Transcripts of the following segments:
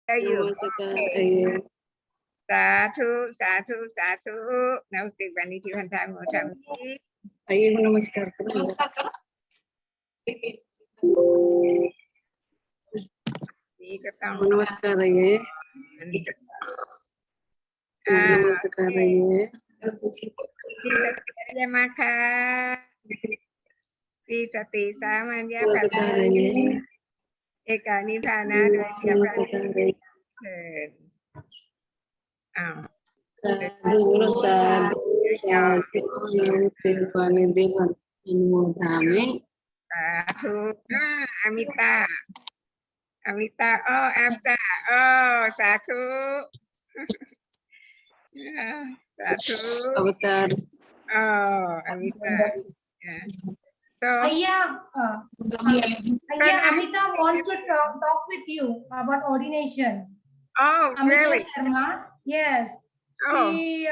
Hear you. Okay. Namaskar. Sadhu, sadhu, sadhu. Namaste, Vaniti, Vantai, Mochami. Ayah namaskar. Namaskar ayah. Namaskar ayah. Bisa maka. Bisa tisa manja Namaskar pada. ayah. Eka nipana doa siapa. Sadhu sadhu sadhu namaste panidevan anumodhami. Sadhu. Amita. Amita. Oh, after. Oh, sadhu. Sadhu. Avatar. Oh, Amita. Yeah. So, Ayah, Amita wants to talk with you about ordination. oh, Amita really? Sharma, yes, she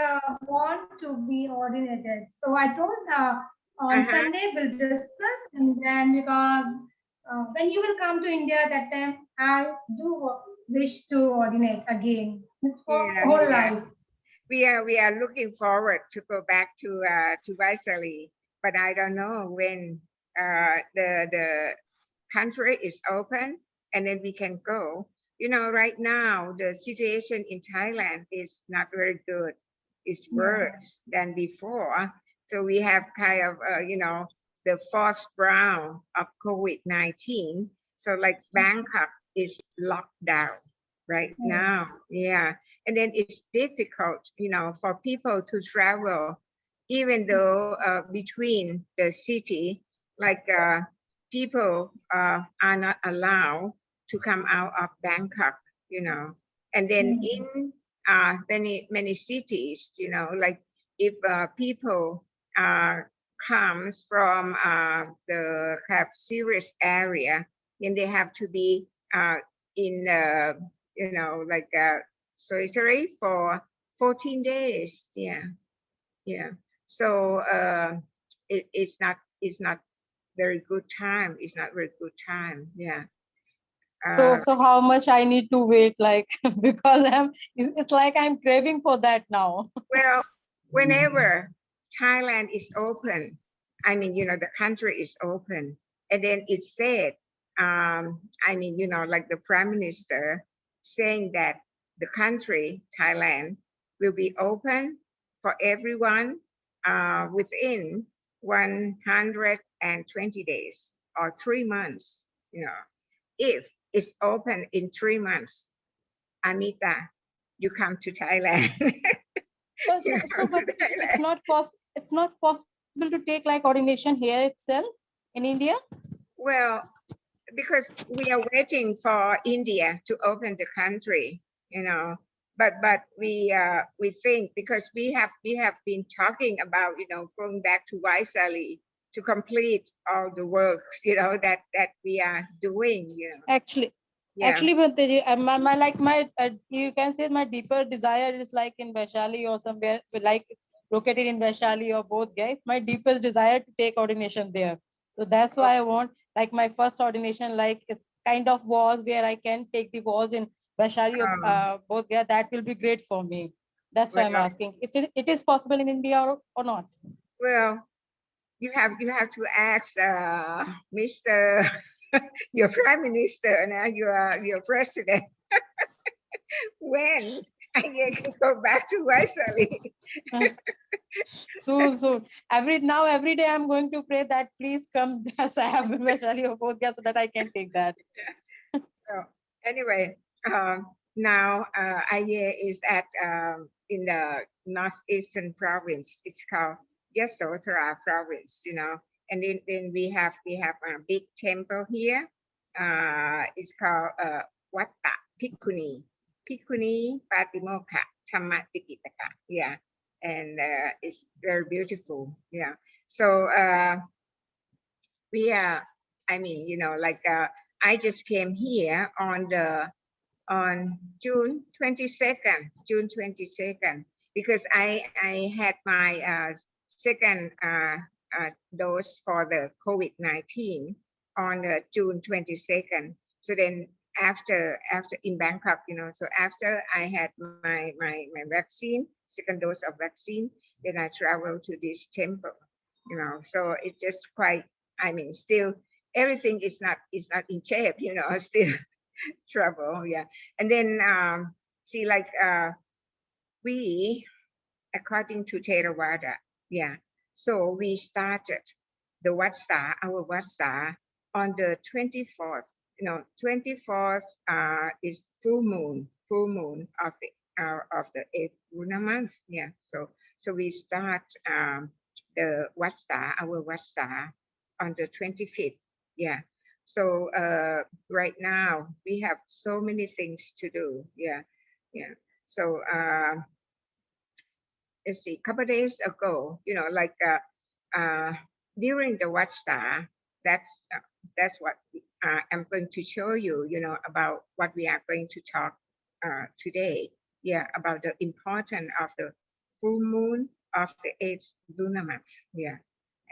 wants to be ordinated. So I told her on Sunday we'll discuss, and then because when you will come to India that time, I do wish to ordinate again. It's for whole life. We are looking forward to go back to Vaisali, but I don't know when the country is open and then we can go. You know, right now the situation in Thailand is not very good. It's worse than before. So we have kind of you know, the fourth round of COVID-19. So like Bangkok is locked down right now. Yeah. And then it's difficult, you know, for people to travel, even though between the city, like people are not allowed to come out of Bangkok, you know. And then in many cities, you know, like if people comes from the have serious area, then they have to be in you know, like solitary for 14 days. Yeah. So it's not very good time. It's not very good time. Yeah. So how much I need to wait, like, because it's like I'm craving for that now. Well, whenever Thailand is open, I mean, you know, the country is open, and then it said, I mean, you know, like the Prime Minister saying that the country, Thailand, will be open for everyone within 120 days or 3 months, you know. If it's open in 3 months, Amita, you come to Thailand. But it's not possible to take like ordination here itself in India. Well, because we are waiting for India to open the country, you know. But we think, because we have been talking about, you know, going back to Vaisali to complete all the works, you know, that we are doing, you know. Actually, Bhanteji, you can say my deeper desire is like in Vaishali or somewhere like located in Vaishali or both guys. My deepest desire to take ordination there. So that's why I want like my first ordination, like it's kind of was where I can take the walls in Vaishali or both. Yeah, that will be great for me. That's why I'm asking if it is possible in India or not. Well, you have to ask Mr. your Prime Minister, now your president, when I can go back to Vaisali. So every day I'm going to pray that please come Sahab Vaishali or both, so that I can take that. So anyway, now idea is that in the northeastern province, it's called Yasodhara province, you know, and then we have a big temple here. It's called Watta Pikuni Patimokkha Dhamma Tikitaka. Yeah, and it's very beautiful. Yeah, so we are. I mean, you know, like I just came here on June 22nd, because I had my second dose for the COVID-19 on June 22nd. So then after in Bangkok, so after I had my vaccine, second dose of vaccine, then I traveled to this temple, so it's just quite, I mean, still everything is not in shape, still trouble. Yeah. And then see, like we, according to Theravada, yeah, so we started the Vatsa, our Vatsa, on the 24th. 24th is full moon of the 8th lunar month. Yeah. So we start the Vatsa, our Vatsa, on the 25th. Yeah. So right now we have so many things to do. Yeah. Yeah. So let's see, a couple of days ago, like during the Vatsa, that's what I'm going to show you, about what we are going to talk today. Yeah, about the importance of the full moon of the 8th lunar month. Yeah,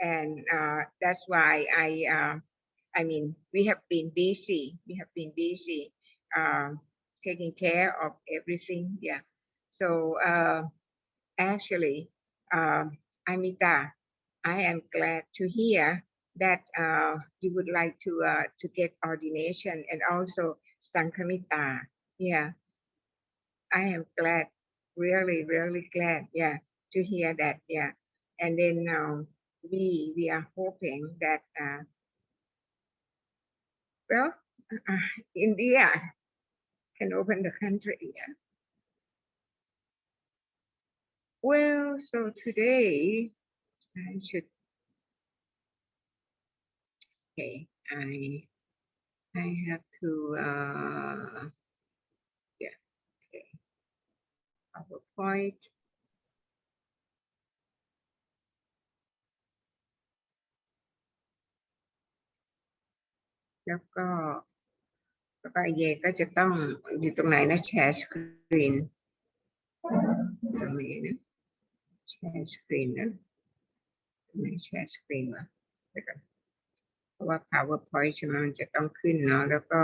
and that's why I mean, we have been busy. Taking care of everything. Yeah. So actually, Amita, I am glad to hear that you would like to get ordination, and also Sankamita. Yeah, I am glad, really, really glad. Yeah, to hear that. Yeah, and then we are hoping that well, India can open the country. Yeah. Well, so today I should. Okay, I have to yeah, okay, PowerPoint. แล้วก็เยก็จะต้องอยู่ตรงไหนนะแชร์สกรีนตรงนี้นะแชร์สกรีนนะไม่แชร์สกรีนวะเพราะว่า PowerPoint ใช่ไหมมันจะต้องขึ้นเนาะแล้วก็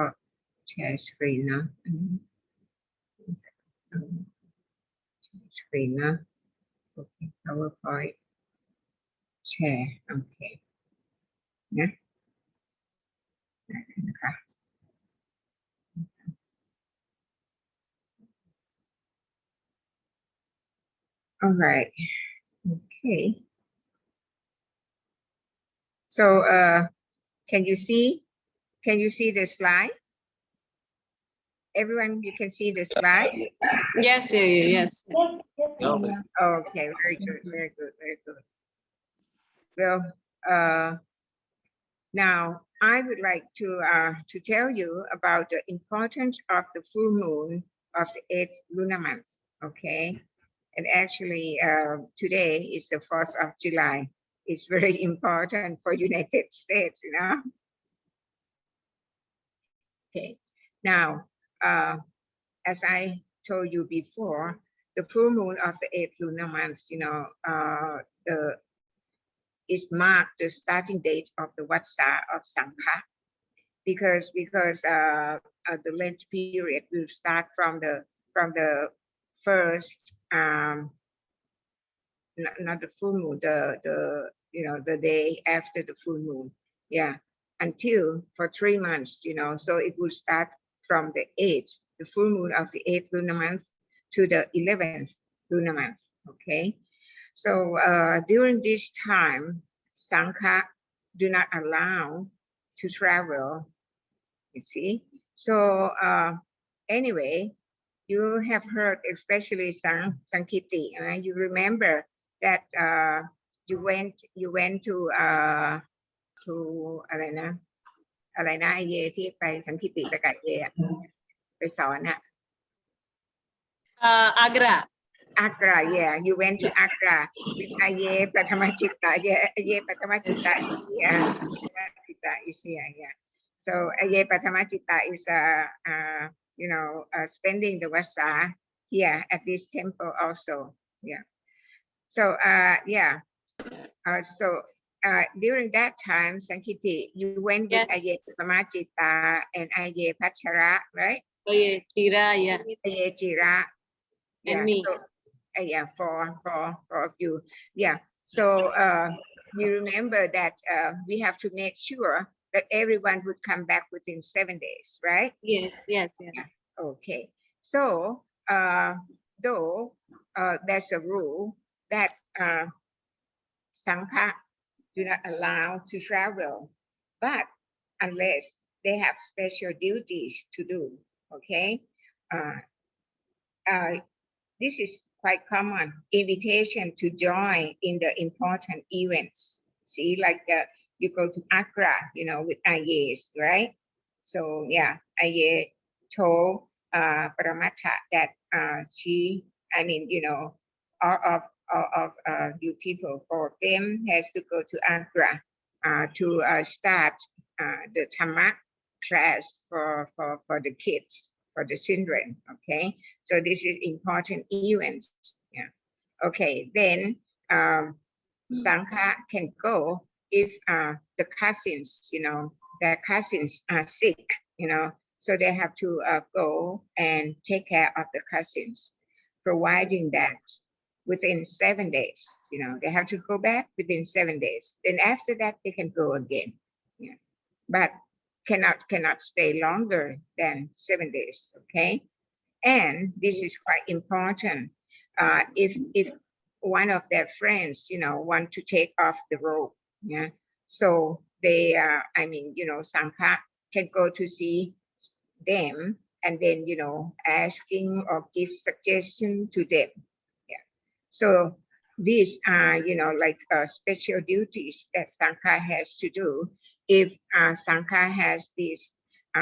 แชร์สกรีนเนาะแชร์สกรีนเนาะโอเค PowerPoint แชร์โอเคนะนะคะ All right. Okay. So can you see the slide? Everyone, you can see the slide? Yes, yes. Okay, very good. Well, now I would like to tell you about the importance of the full moon of the 8th lunar month. Okay, and actually today is the 4th of July. It's very important for United States, Okay, now as I told you before, the full moon of the 8th lunar month, is marked the starting date of the Vatsa of Sikkha, because the Lent period will start from the first not the full moon, the day after the full moon, yeah, until for 3 months, so it will start from the 8th, the full moon of the 8th lunar month, to the 11th lunar month. Okay, so during this time, Sikkha do not allow to travel. You see, so anyway, you have heard, especially Sankiti, you remember that you went to อะไรนะไอเยที่ไปสังคิติไปกับเยไปสอนอะ Agra. Agra, yeah, you went to Agra with Aye Patamachitta, Aye Patamachitta is here, yeah. So Aye Patamachitta is spending the Vasa here at this temple also, yeah. So yeah, so during that time, Sankiti, you went with Yes. Aye Samajita and Aye Pachara, right? Oh yeah, Tira, yeah. Aye Jira. And me. So, yeah, four of you. Yeah. So you remember that we have to make sure that everyone would come back within 7 days, right? Yes, yes, yes. Okay. So though there's a rule that Sangha do not allow to travel, but unless they have special duties to do, okay? This is quite common, invitation to join in the important events. See, like you go to Accra, with Ayes, right? So yeah, Aye told Paramatta that all of you people, for them has to go to Accra to start the DHAMMA class for the kids, for the children, okay? So this is important events, yeah. Okay, then Sangha can go if the cousins, their cousins are sick, so they have to go and take care of the cousins, providing that within 7 days, they have to go back within 7 days. Then after that, they can go again, yeah. But cannot stay longer than 7 days, okay? And this is quite important. If one of their friends, want to take off the rope, yeah, so they, Sangha can go to see them and then, asking or give suggestion to them. Yeah. So these are, like special duties that Sangha has to do. If Sangha has these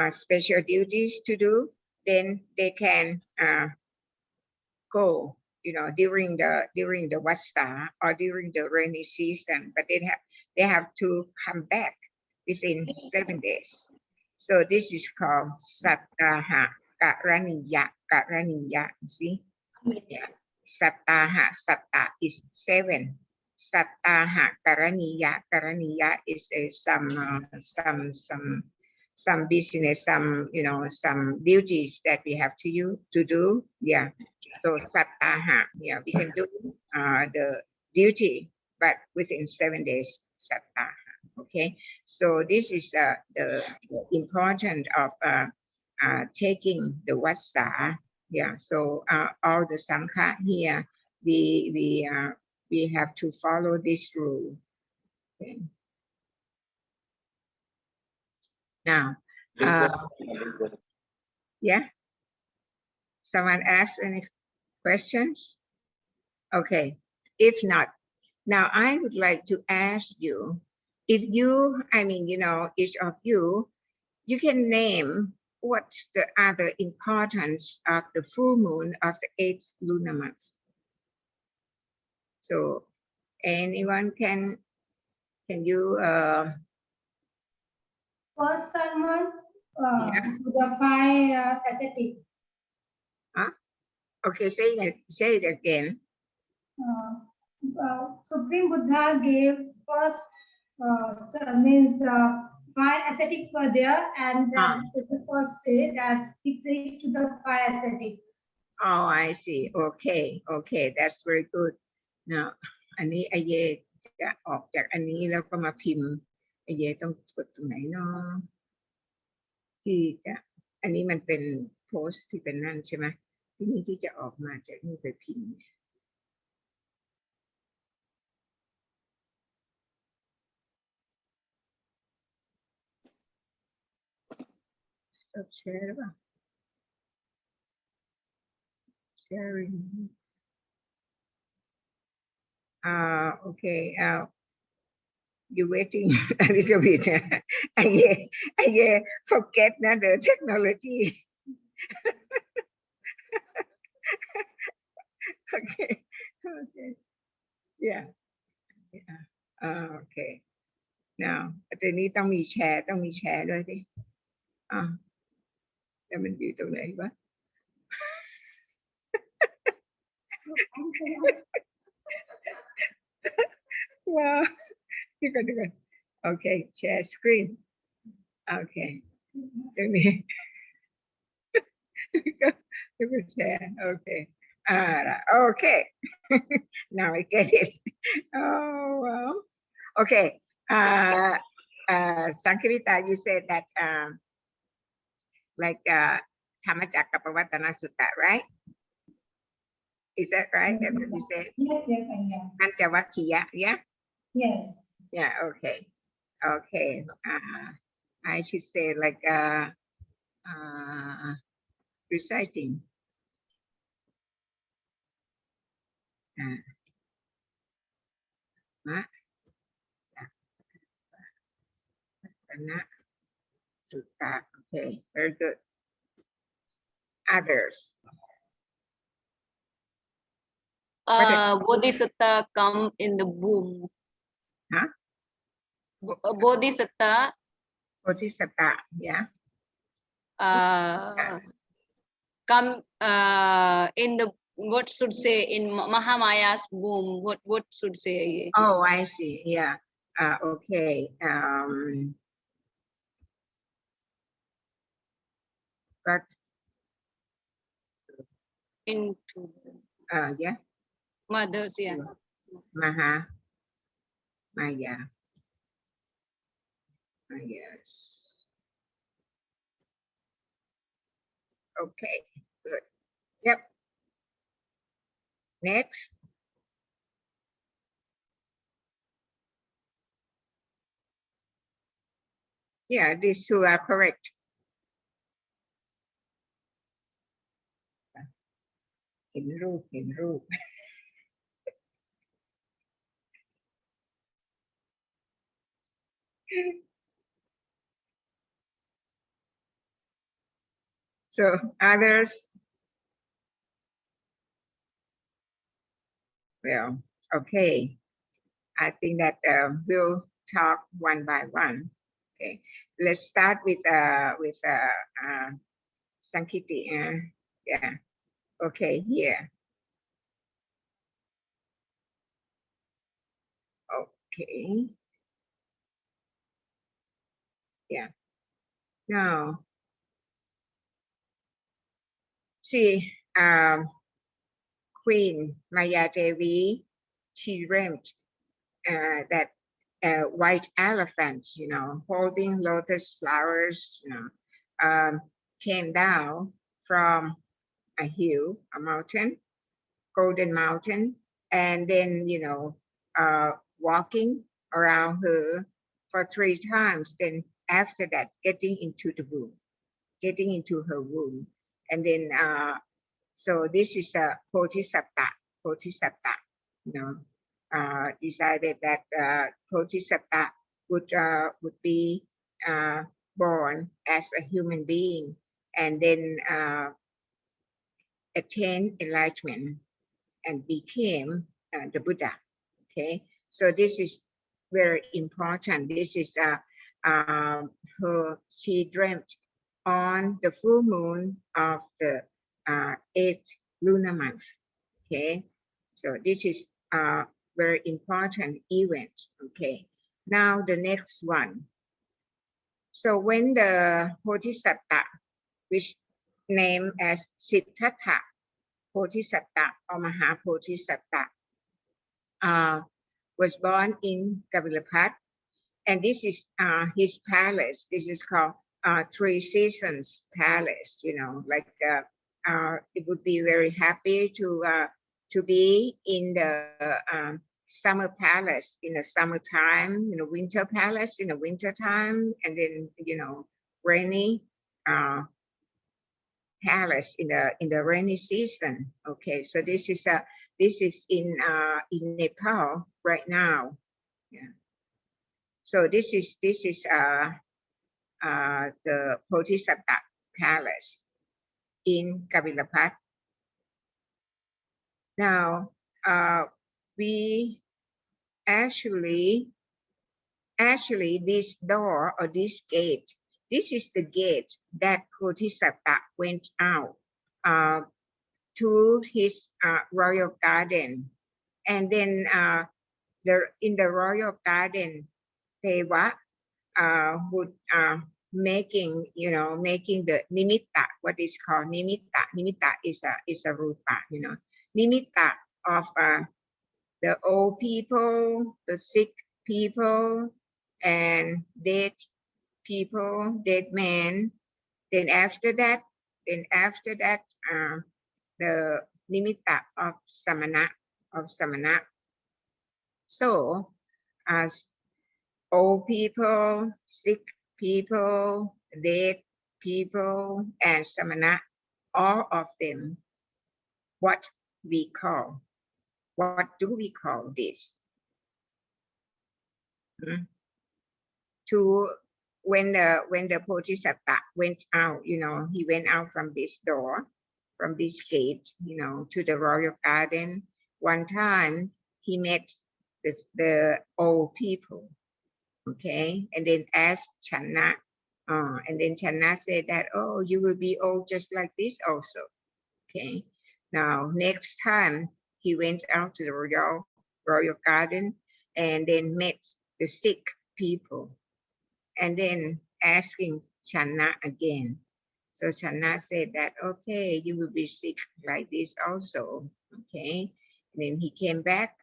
special duties to do, then they can go, during the Vasta or during the rainy season, but they have to come back within 7 days. So this is called Sattaha Karaniya. See? Yeah. Sattaha, Satta is 7. Sattaha Karaniya is some business, some duties that we have to do. Yeah. So Sattaha, yeah, we can do the duty, but within 7 days, Sattaha. Okay. So this is the importance of taking the Vassa. Yeah. So all the Sangha here, we have to follow this rule. Okay. Now, yeah. Someone ask any questions? Okay. If not, now I would like to ask you, if you, each of you can name what's the other importance of the full moon of the 8th lunar month. So anyone can you First sermon, yeah. the ascetic. Okay, say it again. Supreme Buddha gave first means 5 ascetic were there, and the first day that he preached to the 5 ascetic. Oh, I see. Okay, that's very good. Now, อันนี้ไอเยจะออกจากอันนี้แล้วก็มาพิมพ์ไอเยต้องกดตรงไหนเนาะที่จะอันนี้มันเป็นโพสต์ที่เป็นนั่นใช่ไหมที่นี่ที่จะออกมาจากนี่ไปพิมพ์ Stop share ป่ะ sharing okay you waiting a little bit. I forget the technology. Okay. Yeah. Okay. Now ทีนี้ต้องมีแชร์ด้วยดิแต่มันอยู่ตรงไหนวะ Wow, Okay, share screen. Okay. Let me share. Okay. Okay. Now I get it. Oh, well. Okay. Sankirita, you said that like Dhammacakkappavattana Sutta, right? Is that right? That's what you said? Yes, yes, I am. Panchavakkiya, yeah? Yes. Yeah, okay. Okay. I should say like reciting. Sutta. Okay, very good. Others. Bodhisattva come in the womb. Huh? Bodhisattva Bodhisatta, yeah. Come in the, what should say, in Mahamaya's womb. What should say? Oh, I see. Yeah. Okay. But Into yeah. mothers, yeah. Maya. Yes. Okay. Good. Yep. Next. Yeah, these two are correct. Inรูป So others, well, okay. I think that we'll talk one by one. Okay, let's start with Sankiti. Yeah. Okay, here. Okay. Yeah. Now, see, Queen Maya Devi, she dreamt that white elephant, holding lotus flowers, came down from a hill, a mountain, golden mountain, and then, walking around her for 3 times. Then after that, getting into her womb. And then, so this is a Bodhisatta, decided that Bodhisatta would be born as a human being and then attain enlightenment and became the Buddha. Okay, so this is very important. This is she dreamt on the full moon of the 8th lunar month. Okay, so this is a very important event. Okay, now the next one. So when the Bodhisatta, which named as Siddhartha Bodhisatta or Mahapodhisatta, was born in Kapilapat, and this is his palace. This is called Three Seasons Palace. It would be very happy to be in the summer palace in the summertime, winter palace in the winter time, and then rainy palace in the rainy season. Okay, so this is in Nepal right now. Yeah. So this is the Bodhisatta Palace in Kapilapat. Now we actually this door or this gate, this is the gate that Bodhisatta went out to his royal garden, and then in the royal garden Teva would making, you know, making the nimitta, what is called nimitta. Nimitta is a rupa, you know, nimitta of the old people, the sick people, and dead people, dead men. Then after that, the nimitta of samana. So as old people, sick people, dead people, and samana, all of them, what do we call this? To when the Bodhisattva went out, you know, he went out from this door, from this gate, you know, to the royal garden. One time he met the old people, okay, and then asked Channa, and then Channa said that, oh, you will be old just like this also, okay. Now next time he went out to the royal garden and then met the sick people, and then asking Channa again. So Channa said that, okay, you will be sick like this also, okay. And then he came back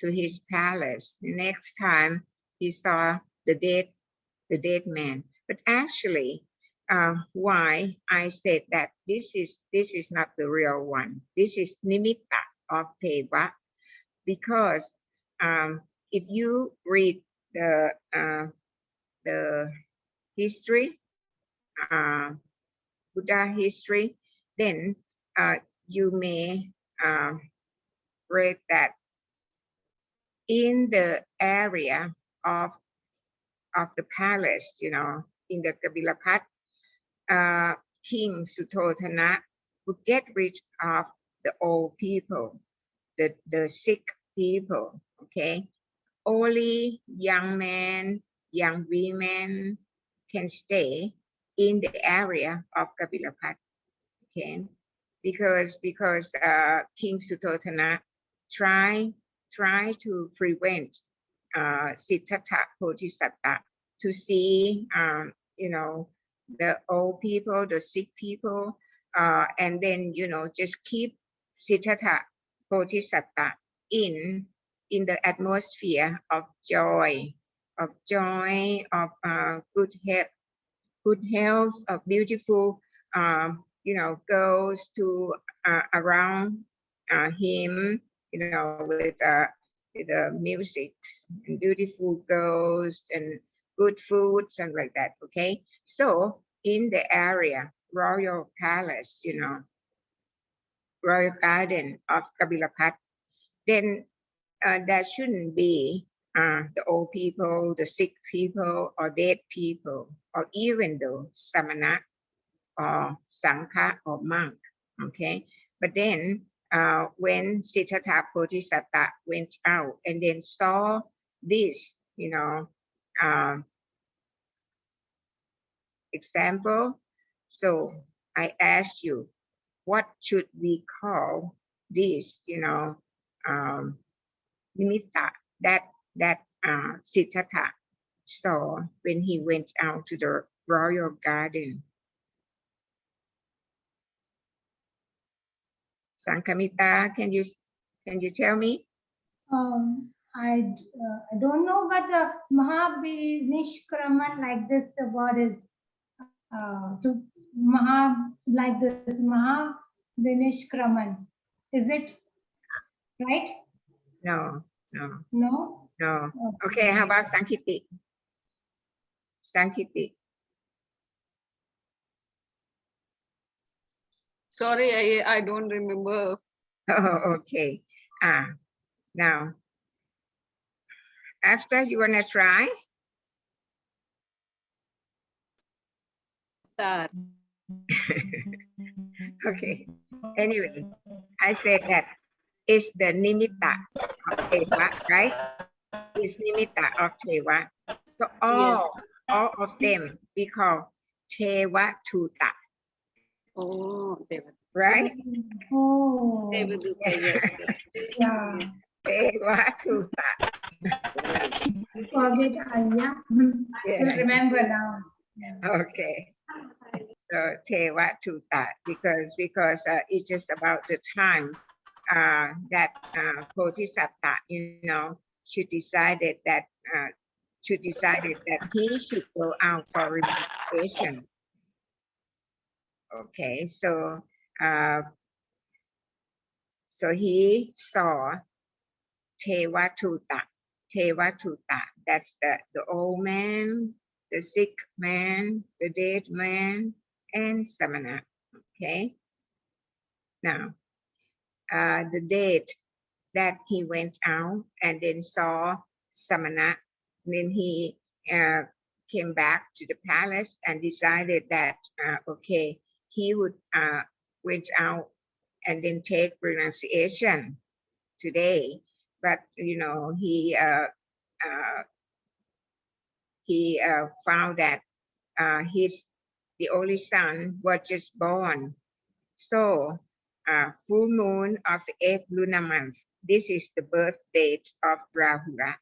to his palace. The next time he saw the dead man. But actually, why I said that this is not the real one. This is nimitta of Teva, because if you read the history, Buddha history, then you may read that in the area of the palace, you know, in the Kabilapat, King Suttotana would get rid of the old people, the sick people, okay? Only young men, young women can stay in the area of Kabilapat, okay? Because King Suttotana try to prevent Siddhartha Bodhisattva to see, you know, the old people, the sick people, and then, you know, just keep Siddhartha Bodhisattva in the atmosphere of joy, of good health, of beautiful, you know, girls to around him, you know, with music and beautiful girls and good food, something like that, okay? So in the area, royal palace, you know, royal garden of Kabilapat, then there shouldn't be the old people, the sick people, or dead people, or even the samana or sangha or monk, okay? But then when Siddhartha Bodhisattva went out and then saw this, you know, example, so I asked you, what should we call this, you know, nimitta that Siddhartha saw when he went out to the royal garden? Sankamita, can you tell me? I don't know, but Mahavinishkraman, like this, the word is to like this, Mahavinishkraman. Is it right? No. No? Okay, how about Sankiti? Sorry, I don't remember. Oh, okay. Now, after you wanna try? That. Okay. Anyway, I said that it's the nimitta of Teva, right? It's nimitta of Teva. So all of them we call Teva Tuta, Oh, right? Oh, yes. yeah. Teva Tuta. Forget Aya. Yeah. Remember now. Okay. So Teva Tuta, because it's just about the time that Bodhisattva, should decided that he should go out for renunciation. Okay, so he saw Tevatuta. Tevatuta, that's the old man, the sick man, the dead man, and Samana. Okay. Now, the date that he went out and then saw Samana, then he came back to the palace and decided that, okay, he would went out and then take renunciation today. But, he found that the only son was just born. So, full moon of the 8th lunar month, this is the birth date of Rahula.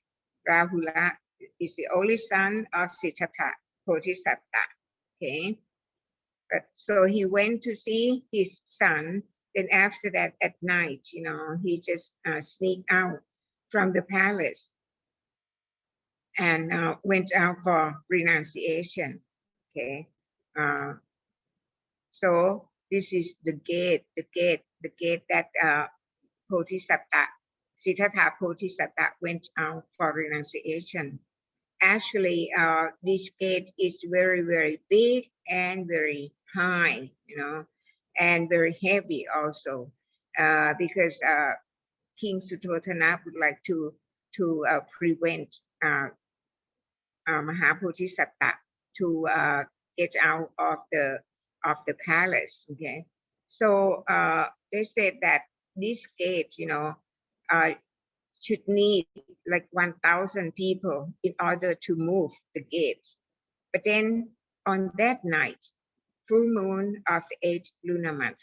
Rahula is the only son of Siddhartha Bodhisattva. Okay. But so he went to see his son. Then after that, at night, he just sneaked out from the palace and went out for renunciation. Okay. So this is the gate that Bodhisattva, Siddhartha Bodhisattva went out for renunciation. Actually, this gate is very, very big and very high, and very heavy also, because King Suttotana would like to prevent Mahabodhisattva to get out of the palace. Okay, so they said that this gate, should need like 1,000 people in order to move the gate. But then on that night, full moon of the 8th lunar month,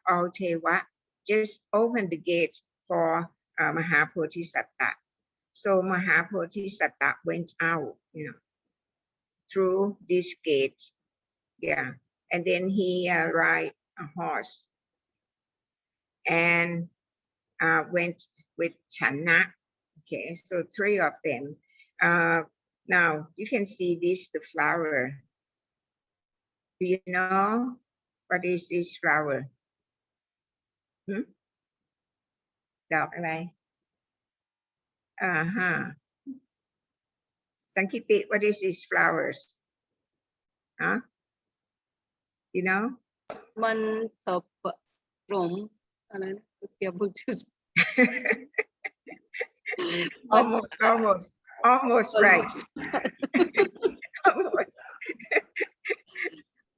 all Teva just opened the gate for Mahabodhisattva. So Mahabodhisattva went out, through this gate. Yeah. And then he ride a horse and went with Channa. Okay, so 3 of them. Now you can see this, the flower. Do you know what is this flower? ดอกอะไร Sankiti, what is these flowers? Huh? You know? Almost right. Almost.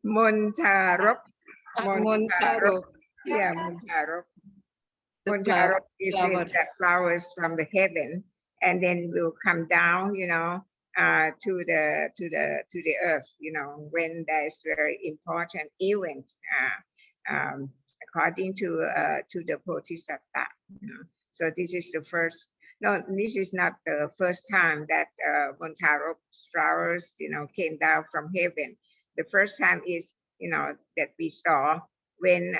Montarop. Yeah, Montarop. Montarop is the flowers from the heaven, and then will come down, to the earth, when there is very important event, according to the Bodhisattva. So this is the first. No, this is not the first time that Montarop flowers, came down from heaven. The first time is, that we saw when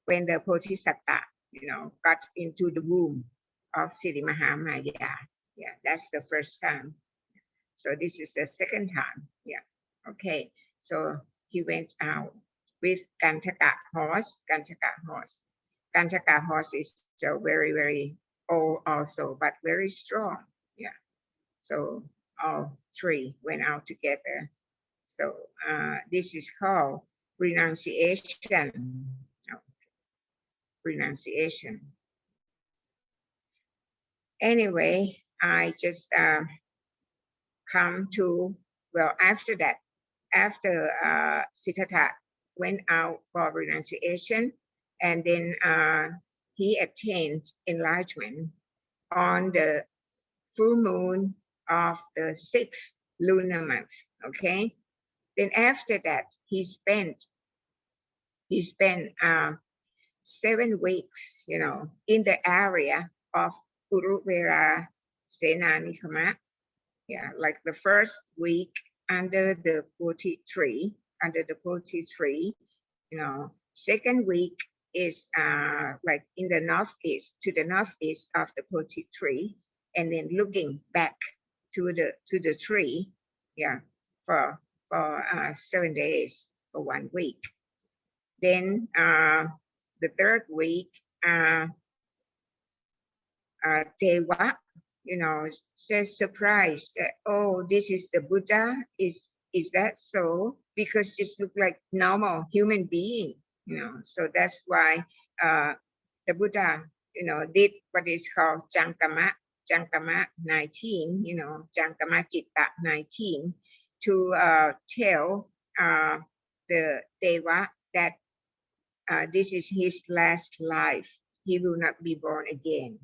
when the Bodhisattva, got into the womb of Siddhi Mahamaya. Yeah, that's the first time. So this is the second time. Yeah. Okay. So he went out with Gantaka horse. Gantaka horse is so very, very old also, but very strong. Yeah. So all 3 went out together. So this is called renunciation. Renunciation. Anyway, I just come to, well, after that, after Siddhartha went out for renunciation, and then he attained enlightenment on the full moon of the 6th lunar month. Okay, then after that he spent 7 weeks, in the area of Uruvela Senanikama. Yeah, like the first week under the Bodhi tree, second week is like in the northeast, to the northeast of the Bodhi tree, and then looking back to the tree, yeah, for 7 days, for 1 week. Then the third week, Dewa, just surprised that, oh, this is the Buddha. Is that so? Because it looks like normal human being, So that's why the Buddha, did what is called Jankama 19, Jankama Citta 19, to tell the Deva that this is his last life. He will not be born again.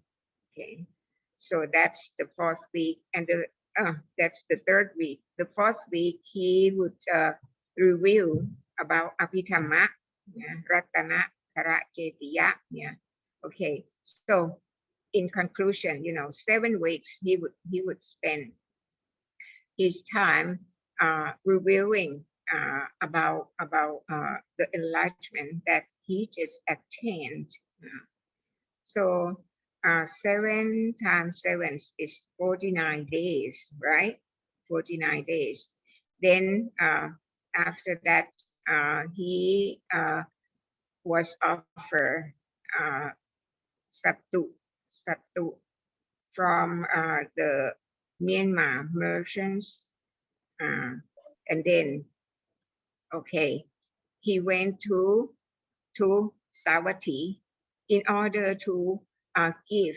Okay, so that's the 4th week, and that's the 3rd week. The 4th week, he would review about Abhidhamma, Ratana, Karajetiya. Yeah. Okay, so in conclusion, 7 weeks he would spend his time reviewing about the enlightenment that he just attained. So 7 times 7 is 49 days, right? 49 days. Then after that, he was offered sattu from the Myanmar merchants, and then, okay, he went to Savatthi in order to give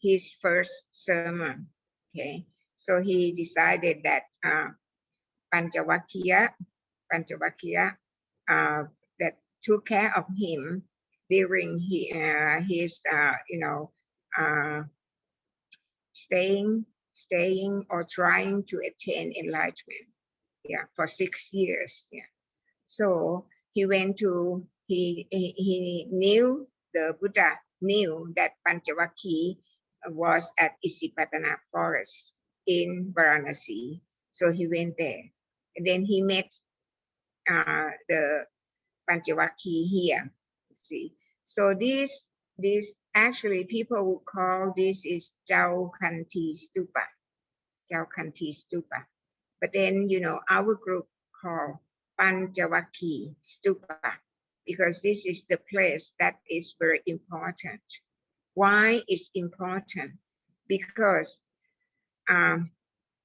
his first sermon. Okay, so he decided that Panchavakkhiya that took care of him during his staying or trying to attain enlightenment, for 6 years. So he went to, he knew, the Buddha knew that Panchavakkhi was at Isipatana forest in Varanasi. So he went there, and then he met the Panchavakkhi here. See, so this actually people would call this is Chao Khanti Stupa, but then our group call Panchavakkhi Stupa, because this is the place that is very important. Why is important? Because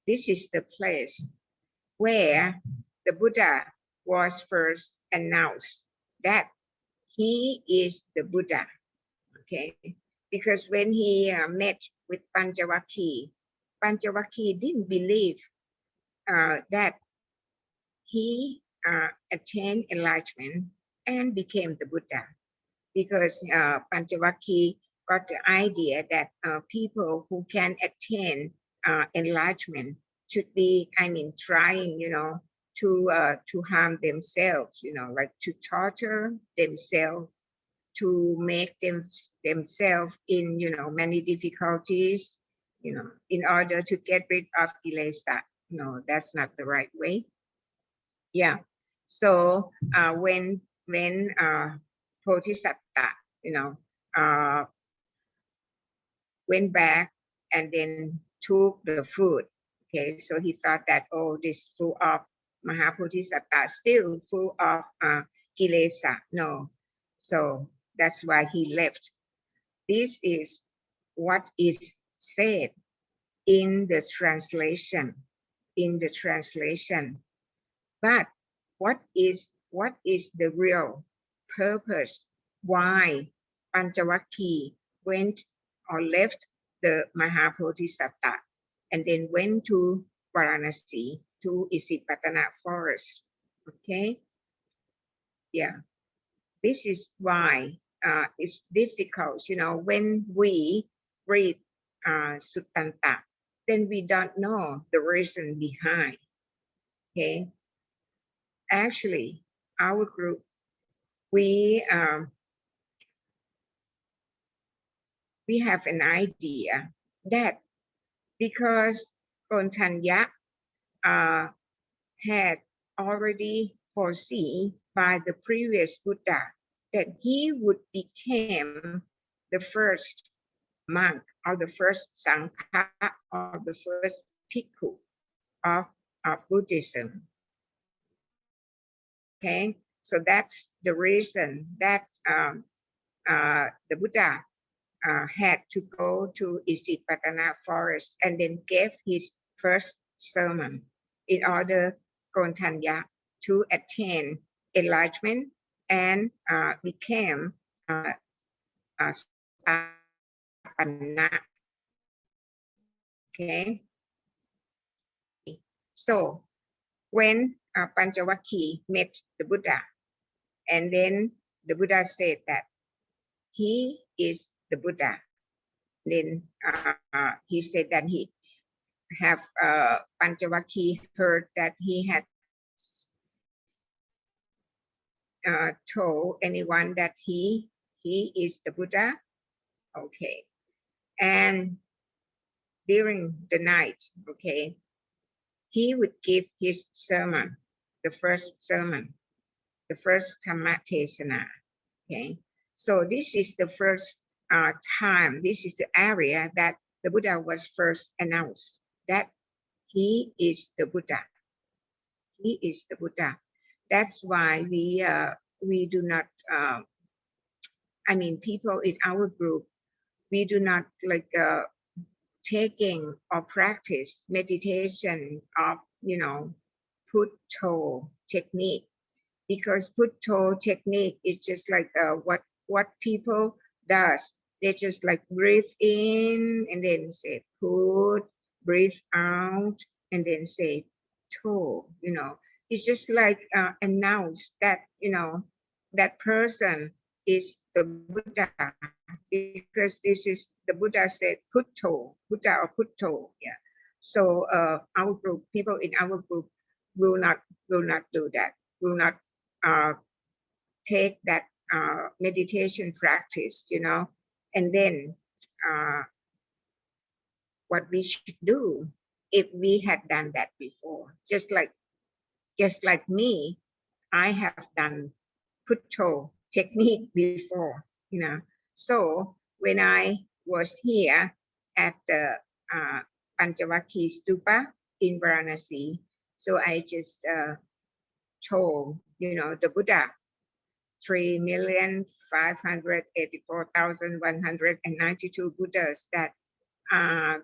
this is the place where the Buddha was first announced that he is the Buddha. Okay, because when he met with Panchavakkhi didn't believe that he attained enlightenment and became the Buddha, because Panchavakkhi got the idea that people who can attain enlightenment should be, trying, to harm themselves, like to torture themselves, to make themselves in, many difficulties, in order to get rid of kilesa. No, that's not the right way. Yeah. So when Bodhisattva, went back and then took the food. Okay, so he thought that, oh, this full of Mahapodhisattva, still full of kilesa. No, so that's why he left. This is what is said in the translation. But what is the real purpose? Why Panchavakkhi went or left the Mahapodhisattva and then went to Varanasi, to Isipatana forest? Okay, yeah, this is why it's difficult, when we read Suttanta, then we don't know the reason behind. Okay, actually, our group, we we have an idea that because Gontanya had already foreseen by the previous Buddha that he would become the first monk or the first Sangha or the first Bhikkhu of Buddhism. Okay, so that's the reason that the Buddha had to go to Isipatana forest and then gave his first sermon in order Gontanya to attain enlightenment and became Sapanna. Okay, so when Panchavakkhya met the Buddha, and then the Buddha said that he is the Buddha. Then he said that he have Panchavakkhya heard that he had told anyone that he is the Buddha. Okay, and during the night, okay, he would give his sermon, the first sermon, the first Dhamma Tesana. Okay, so this is the first time, this is the area that the Buddha was first announced that he is the Buddha. He is the Buddha. That's why we do not, I mean, people in our group, we do not like taking or practice meditation of, you know, Putto technique, because Putto technique is just like what people does. They just like breathe in and then say put, breathe out and then say to, you know. It's just like announce that, you know, that person is the Buddha, because this is the Buddha said Putto, Buddha or Putto, yeah. So our group, people in our group will not do that, will not take that meditation practice, you know. And then what we should do if we had done that before, just like me, I have done Putto technique before, you know. So when I was here at the Panchavakkhya Stupa in Varanasi, so I just told, you know, the Buddha, 3,584,192 Buddhas that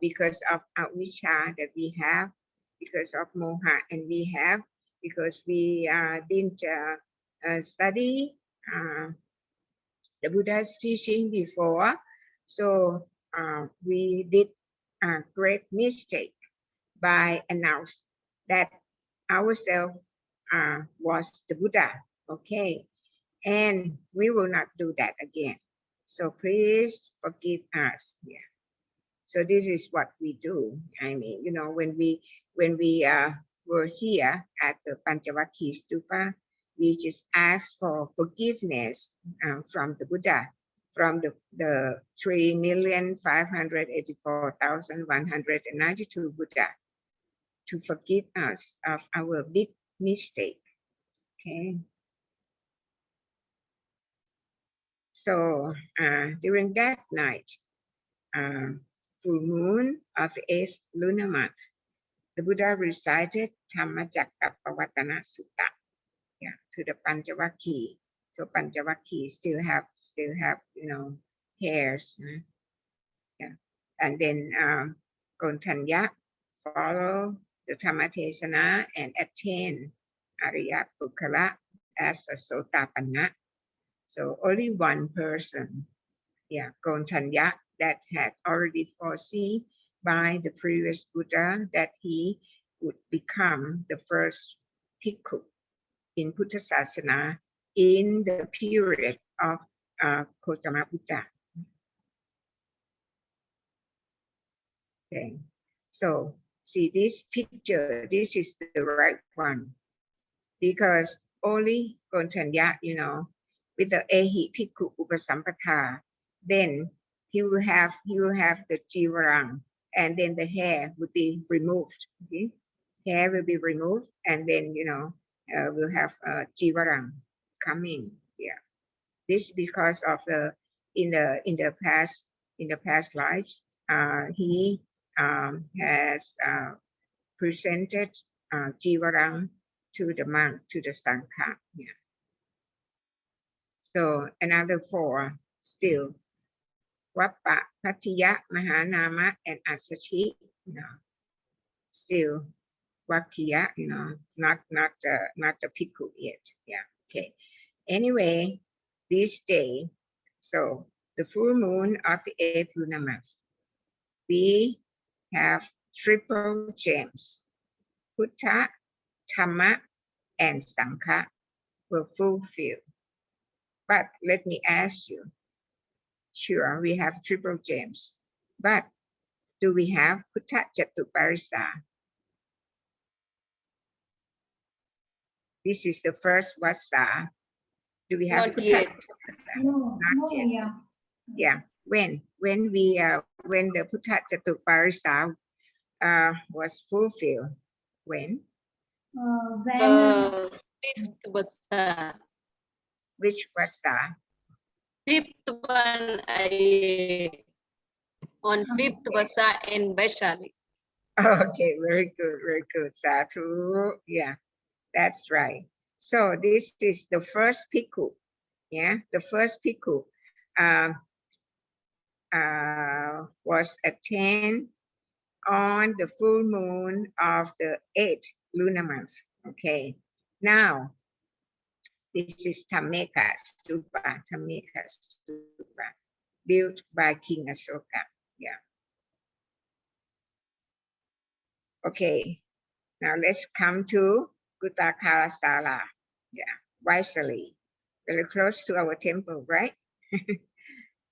because of avijja that we have, because of moha and we have, because we didn't study the Buddha's teaching before, so we did a great mistake by announcing that ourselves was the Buddha. Okay, and we will not do that again. So please forgive us. Yeah. So this is what we do. I mean, you know, when we were here at the Panchavakkhya Stupa, we just asked for forgiveness from the Buddha, from the 3,584,192 Buddha, to forgive us of our big mistake. Okay. So during that night, full moon of the 8th lunar month, the Buddha recited Dhammacakkappavattana Sutta, yeah, to the Panchavakkhya. So Panchavakkhya still have you know, hairs, yeah. And then Gontanya follow the Dhamma Tesana and attain Ariya Pukkala as a Sotapanna. So only one person, yeah, Gontanya, that had already foreseen by the previous Buddha that he would become the first Bhikkhu in Buddha Sasana in the period of Gautama Buddha. Okay, so see this picture, this is the right one, because only Gontanya, you know, with the Ehi Bhikkhu Upasampata, then he will have the jivarang, and then the hair would be removed. Okay? Hair will be removed, and then we'll have jivarang coming. Yeah, this because of the in the past lives, he has presented jivarang to the monk, to the Sangha. Yeah. So another 4 still Wappa, Patiya, Mahanama, and Asachi, still Wakiya, not the Piku yet. Yeah. Okay. Anyway, this day, so the full moon of the 8th lunar month, we have triple gems. Buddha, Dhamma, and Sangha will fulfill. But let me ask you, sure, we have triple gems, but do we have Puttha Jatuparisa? This is the first Vasa. Do we have Not yet. No, Not no, yet. yeah. Yeah. When the Puttha Jatuparisa was fulfilled? When? When Fifth Vasa. Which Vasa? Fifth one, on fifth Vasa in Vaishali. Okay, very good, very good. Sadhu. Yeah, that's right. So this is the first Bhikkhu. Yeah, the first Bhikkhu was attained on the full moon of the 8th lunar month. Okay, now this is Dhammika Stupa, built by King Ashoka. Yeah. Okay, now let's come to Guttakala Sala. Yeah, Vaisali. Very close to our temple, right?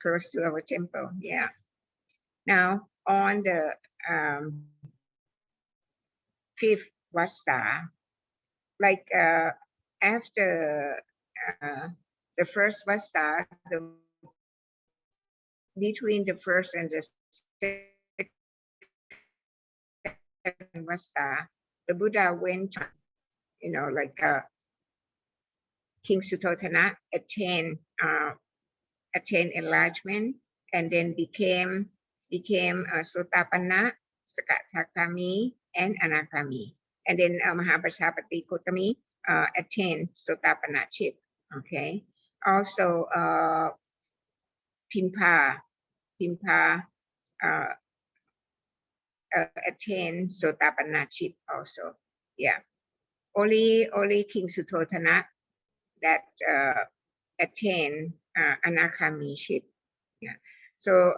Close to our temple, yeah. Now, on the 5th Vasa, like after the first Vasa, between the first and the second Vasa, the Buddha went, like King Suttotana attained enlargement, and then became Sotapanna, Sakatagami, and Anagami. And then Mahapajapati Gautami attained Sotapanna-ship. Okay. Also, Pimpa attained Sotapanna-ship also. Yeah. Only King Suttotana that attained Anagami-ship. Yeah. So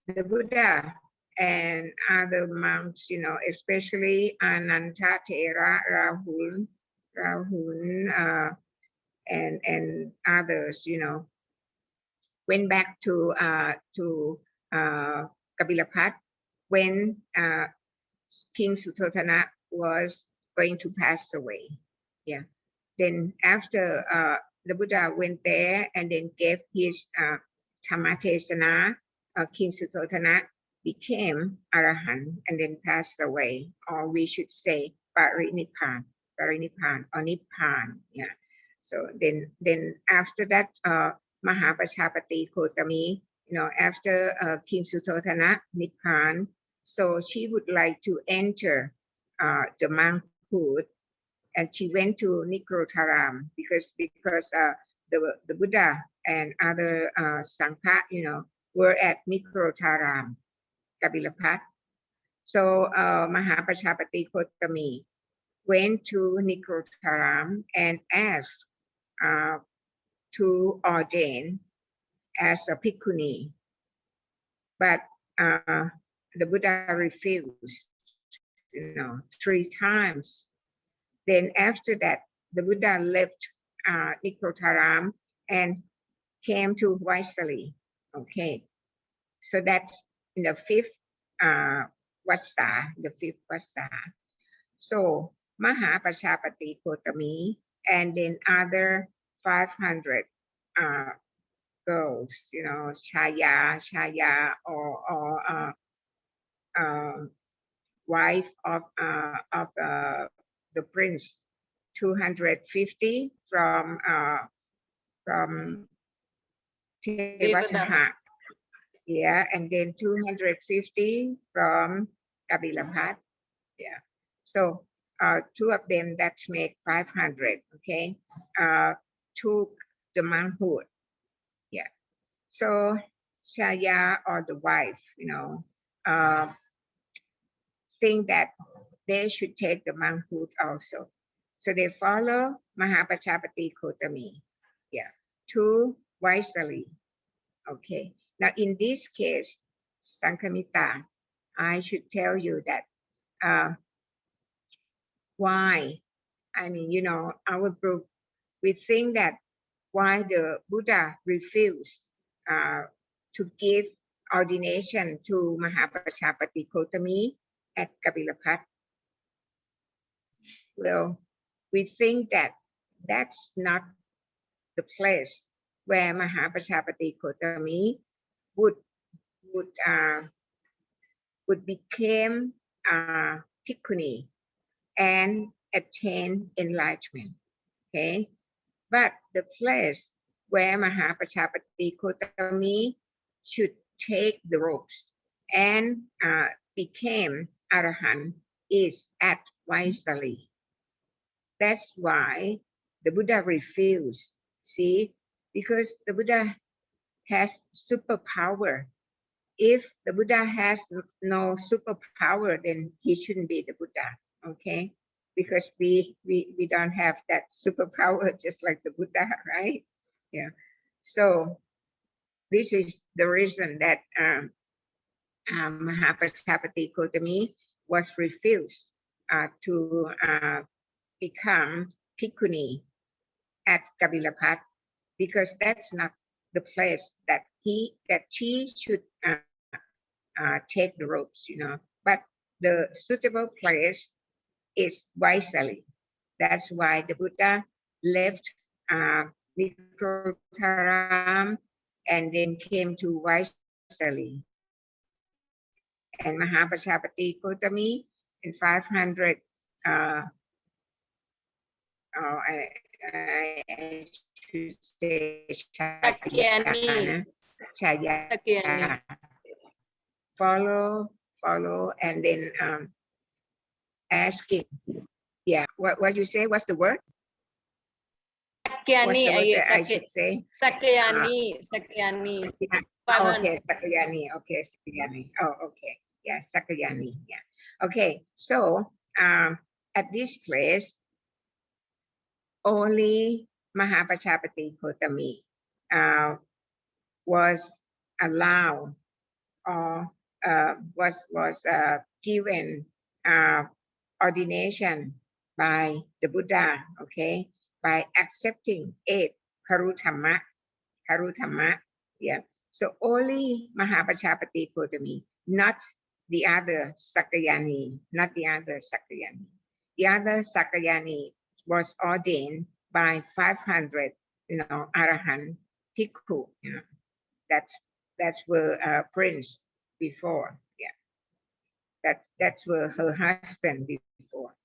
the Buddha and other monks, especially Ananta Thera, Rahul, and others, went back to Kapilaphat when King Suttotana was going to pass away. Yeah. Then after the Buddha went there and then gave his Dhammatesana, King Suttotana became Arahant and then passed away, or we should say Parinippan or Nippan. Yeah. So then after that, Mahapajapati Gautami, after King Suttotana Nippan, so she would like to enter the monkhood, and she went to Nikrotaram because the Buddha and other Sangha, were at Nikrotaram, Kapilaphat. So Mahapajapati Gautami went to Nikrotaram and asked to ordain as a bhikkhuni, but the Buddha refused, 3 times. Then after that, the Buddha left Nikrotaram and came to Vaisali. Okay, so that's in the 5th Vasa, the 5th Vasa. So Mahapajapati Gautami and then other 500 girls, you know, Chaya, or wife of the prince, 250 from Tevataha, yeah, and then 250 from Kabilapat, yeah. So two of them, that's make 500, okay, took the manhood, yeah. So Shaya, or the wife, you know, think that they should take the manhood also. So they follow Mahapajapati Kotami, yeah, too wisely. Okay. Now in this case, Sankamita, I should tell you that why, I mean, you know, our group, we think that why the Buddha refused to give ordination to Mahapajapati Kotami at Kapilapat. Well, we think that that's not the place where Mahapajapati Kotami would become Bhikkhuni and attain enlightenment. Okay, but the place where Mahapajapati Kotami should take the robes and became Arahant is at Vaisali. That's why the Buddha refused. See, because the Buddha has superpower. If the Buddha has no superpower, then he shouldn't be the Buddha. Okay, because we don't have that superpower just like the Buddha, right? Yeah. So this is the reason that Mahapajapati Kotami was refused to become Bhikkhuni at Kapilapat, because that's not the place that she should take the robes, you know. But the suitable place is Vaisali. That's why the Buddha left Nikotaram and then came to Vaisali. And Mahapajapati Kotami in 500, I should say Sakyani. Chaya, follow, and then asking. Yeah, what you say? What's the word? What's Sakyani, the word that I should say? Sakyani. Oh, okay, Sakyani. Okay, Sakyani. Oh, okay. Yeah, Sakyani. Yeah. Okay. So at this place, only Mahapajapati Kotami was allowed, or was given ordination by the Buddha. Okay, by accepting 8 Karuthamma. Yeah. So only Mahapajapati Kotami, not the other Sakyani, The other Sakyani was ordained by 500, you know, Arahant Bhikkhu, you know. That's were prince before. Yeah. That's were her husband before.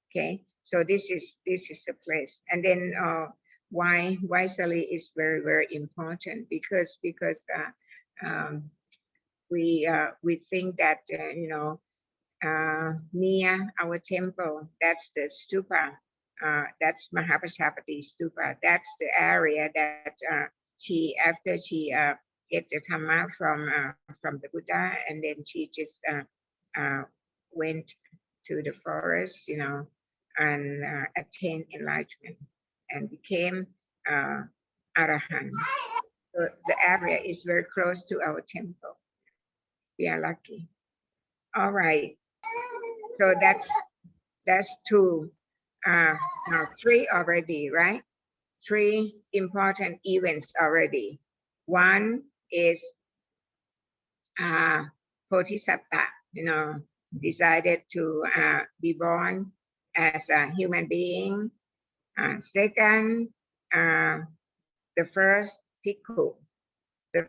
Okay. So this is the place. And then why Vaisali is very, very important, because we think that you know, near our temple, that's the stupa, that's Mahapajapati stupa. That's the area that she, after she get the Dhamma from the Buddha, and then she just went to the forest, you know, and attained enlightenment and became Arahant. So the area is very close to our temple. We are lucky. All right. So that's 2. Now 3 already, right? 3 important events already. One is Bodhisattva, you know, decided to be born as a human being. Second, the first Bhikkhu. The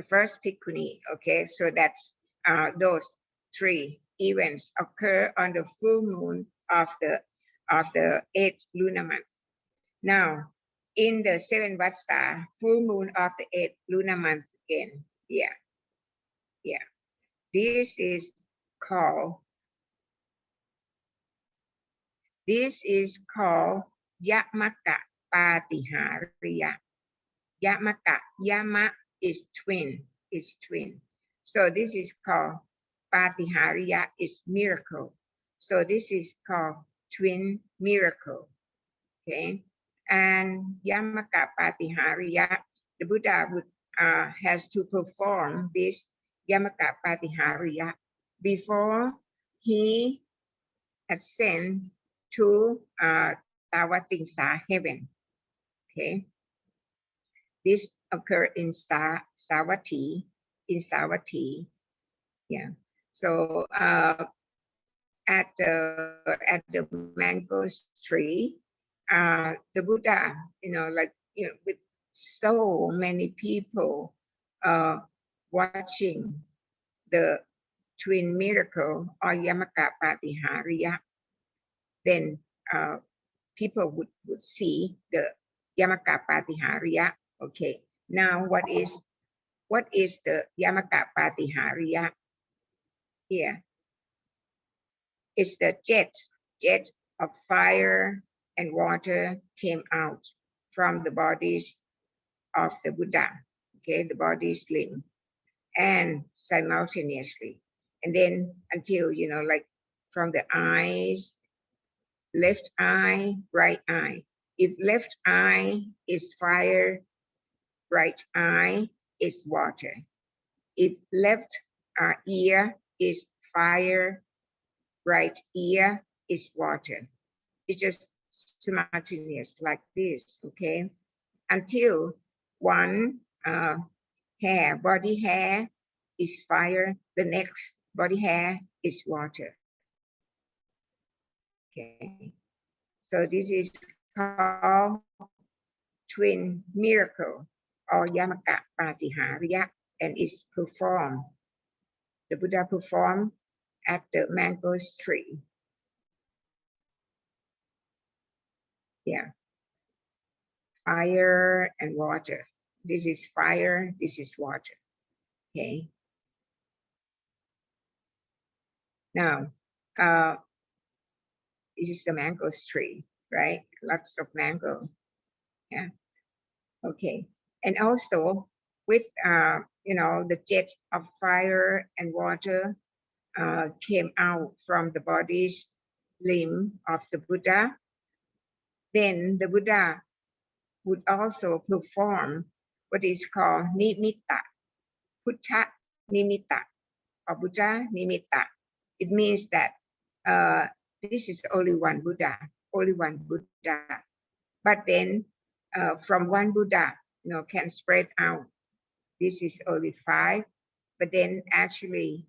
first Bhikkhuni. Okay, so that's those 3 events occur on the full moon of the 8th lunar month. Now, in the 7th Vatsa, full moon of the 8th lunar month again. Yeah. This is called Yammaka Patihariya. Yammaka. Yamma is twin. So this is called Patihariya is miracle. So this is called twin miracle. Okay. And Yammaka Patihariya, the Buddha would has to perform this Yammaka Patihariya before he ascend to Tawatingsa heaven. Okay. This occurred in Savatthi. Yeah. So at the mango tree, the Buddha, with so many people watching the twin miracle or Yammaka Patihariya, then people would see the Yammaka Patihariya. Okay, now what is the Yammaka Patihariya? Here, it's the jet of fire and water came out from the bodies of the Buddha. Okay, the body's limb, and simultaneously, and then until from the eyes, left eye, right eye. If left eye is fire, right eye is water. If left ear is fire, right ear is water. It's just simultaneous like this, okay? Until one body hair is fire, the next body hair is water. Okay, so this is called twin miracle or Yammaka Patihariya, and is performed. The Buddha performed at the mango tree. Yeah, fire and water. This is fire, this is water. Okay. Now, this is the mango tree, right? Lots of mango. Yeah. Okay. And also with the jet of fire and water came out from the body's limb of the Buddha, then the Buddha would also perform what is called nimitta, Buddha nimitta, or Buddha nimitta. It means that this is only one Buddha. But then from one Buddha, can spread out. This is only 5, but then actually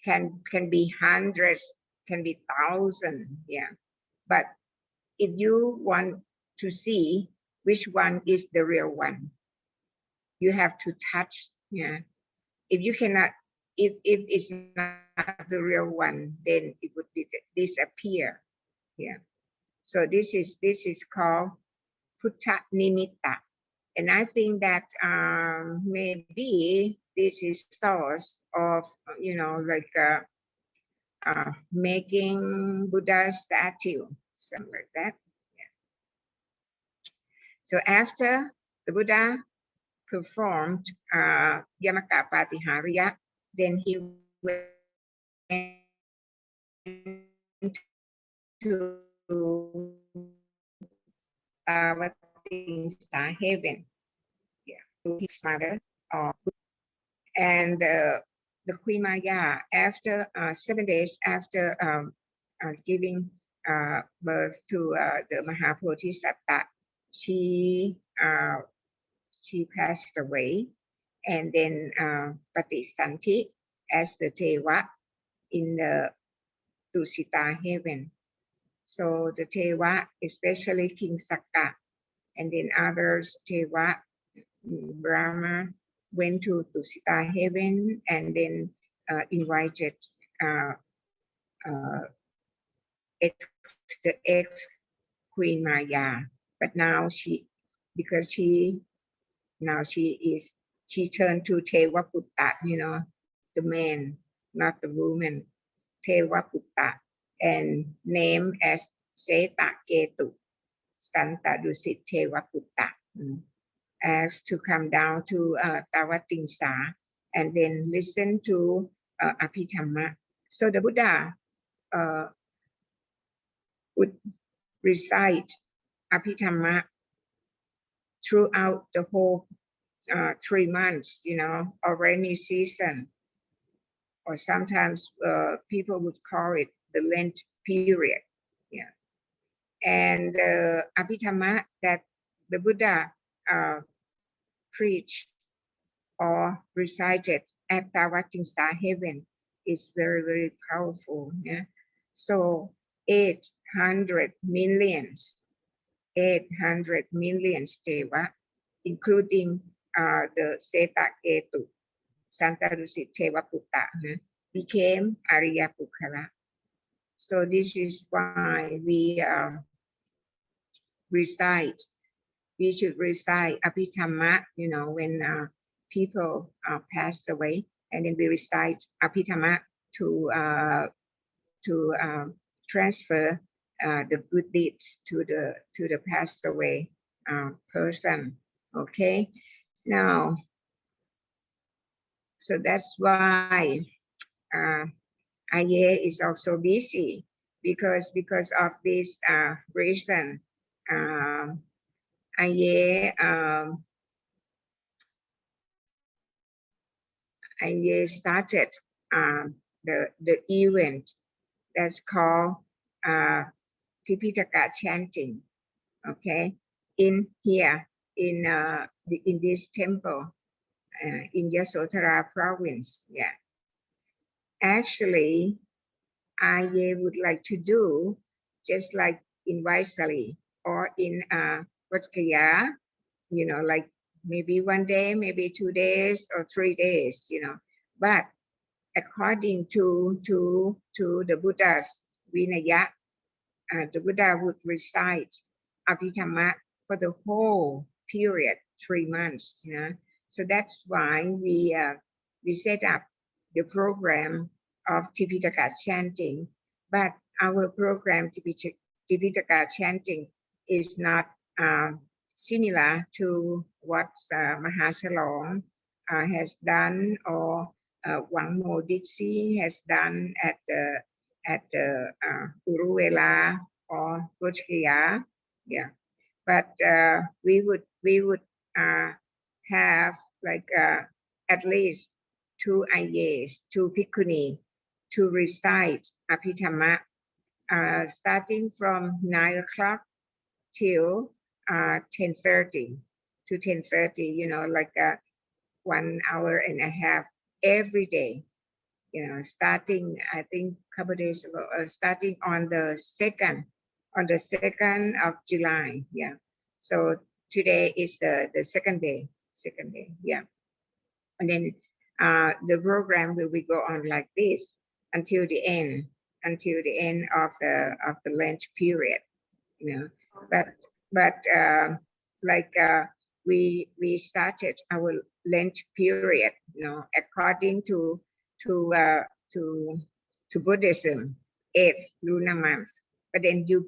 can be hundreds, can be thousands. Yeah. But if you want to see which one is the real one, you have to touch. Yeah. If you cannot, if it's not the real one, then it would disappear. Yeah. So this is called Buddha nimitta. And I think that maybe this is source of, making Buddha statue, something like that. Yeah. So after the Buddha performed Yammaka Patihariya, then he went to heaven, yeah, to his mother, and the Queen Maya, after 7 days after giving birth to the Mahapodhisattva, she passed away, and then Patisanti as the Teva in the Tusita heaven. So the Teva, especially King Sikkha, and then others Teva, Brahma went to Sikkha heaven and then invited the ex Queen Maya, but now she turned to Tevaputta, the man, not the woman, Tevaputta, and named as Seta Ketu, Santa Dusit Tevaputta, as to come down to Tawatingsa and then listen to Abhidhamma. So the Buddha would recite Abhidhamma throughout the whole 3 months, or rainy season, or sometimes people would call it the Lent period. Yeah, and the Abhidhamma that the Buddha preached or recited at Tawatingsa heaven is very, very powerful. Yeah, so 800 million Deva, including the Seta Ketu, Santa Dusit Tevaputta, became Arya Pukkala. So this is why we should recite Abhidhamma, when people pass away, and then we recite Abhidhamma to transfer the good deeds to the passed away person. Okay, now, so that's why Aye is also busy because of this reason. Aye started the event that's called Tipitaka chanting. Okay, in here in this temple in Yasodhara province. Yeah, actually, I would like to do just like in Vaisali or in Vattkaya, like maybe 1 day, maybe 2 days or 3 days, but according to the Buddha's Vinaya, the Buddha would recite Abhidhamma for the whole period, 3 months. So that's why we set up the program of Tipitaka chanting. But our program Tipitaka chanting is not similar to what Mahasalong has done, or Wang Mo Dixie has done at Uruwela or Vattkaya. Yeah, but we would have like at least 2 ayes, 2 bhikkhuni to recite Abhidhamma starting from 9 o'clock till 10:30 to 10:30, like 1 hour and a half every day. Starting, I think a couple of days ago, starting on the 2nd of July. Yeah. So today is the second day. Yeah. And then the program will go on like this until the end of the Lent period. But like we started our Lent period, according to Buddhism, 8th lunar month. But then you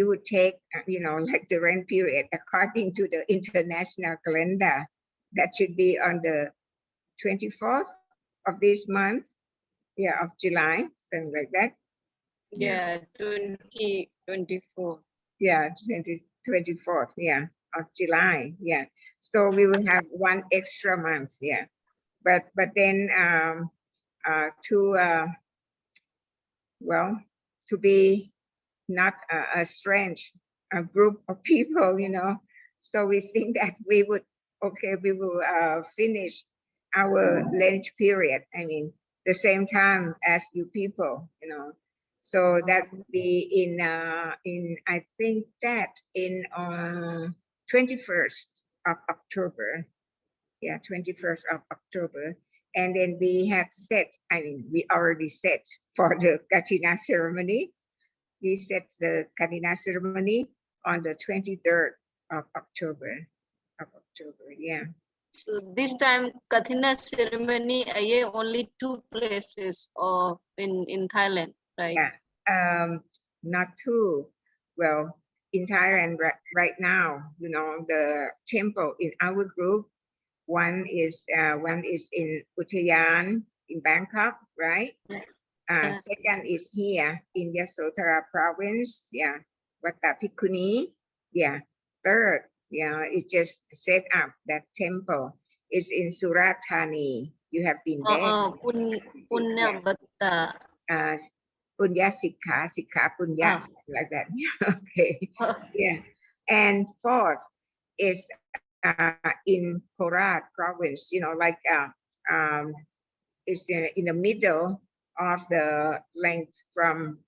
would take, like the Lent period according to the international calendar. That should be on the 24th of this month, of July, something like that. Yeah, 2024. Yeah, 24th, of July. Yeah. So we will have 1 extra month. Yeah. But then to be not a strange group of people, so we think that we will finish our Lent period, the same time as you people, so that would be in I think that in 21st of October. Yeah, 21st of October. And then we had set, I mean, we already set for the Katina ceremony. We set the Katina ceremony on the 23rd of October. Yeah. So this time Kathina ceremony, only 2 places of in Thailand, right? Yeah. Not two. Well, in Thailand right now, you know, the temple in our group, one is in Uttayan in Bangkok, right? Yeah. Second is here in Yasodhara province, yeah, Vatapikuni, yeah. Third, yeah, it's just set up that temple. It's in Surat Thani. You have been there. Punya Bhatta. Punya Sikkha, Sikkha Punya, like that. Okay, yeah. And fourth is in Korat province, you know, like it's in the middle of the length from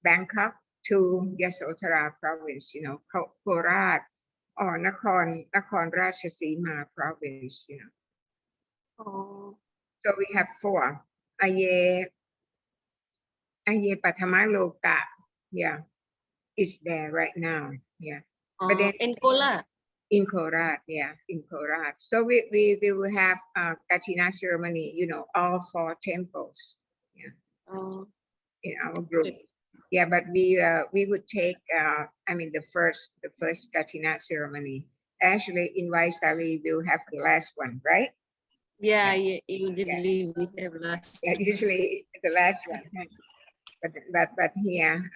Bangkok to Yasodhara province, you know, Korat or Nakhon Ratchasima province, you know. Oh. So we have 4. Aye Patamaloka, yeah, is there right now, yeah. But then In Kola. in Korat, yeah, in Korat. So we will have Katina ceremony, you know, all 4 temples, yeah, in our group. Great. Yeah, but we would take I mean the first Katina ceremony. Actually in Vaisali we'll have the last one, right? Yeah, usually we have last. Yeah, usually the last one. But here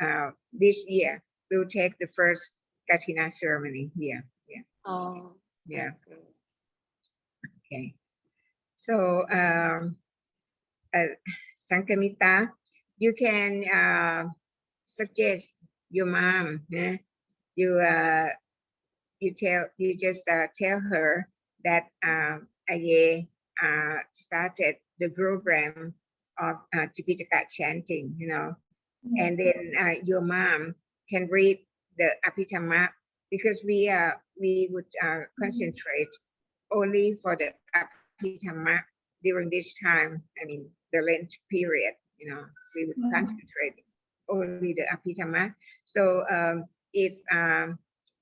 this year we'll take the first Katina ceremony here. Yeah. Oh. Yeah. Okay. So Sankamita, you can suggest your mom. You just tell her that Aye started the program of Tipitaka chanting, you know, and then your mom can read the Abhidhamma, because we would concentrate only for the Abhidhamma during this time. I mean the Lent period, you know, we would concentrate only the Abhidhamma. So if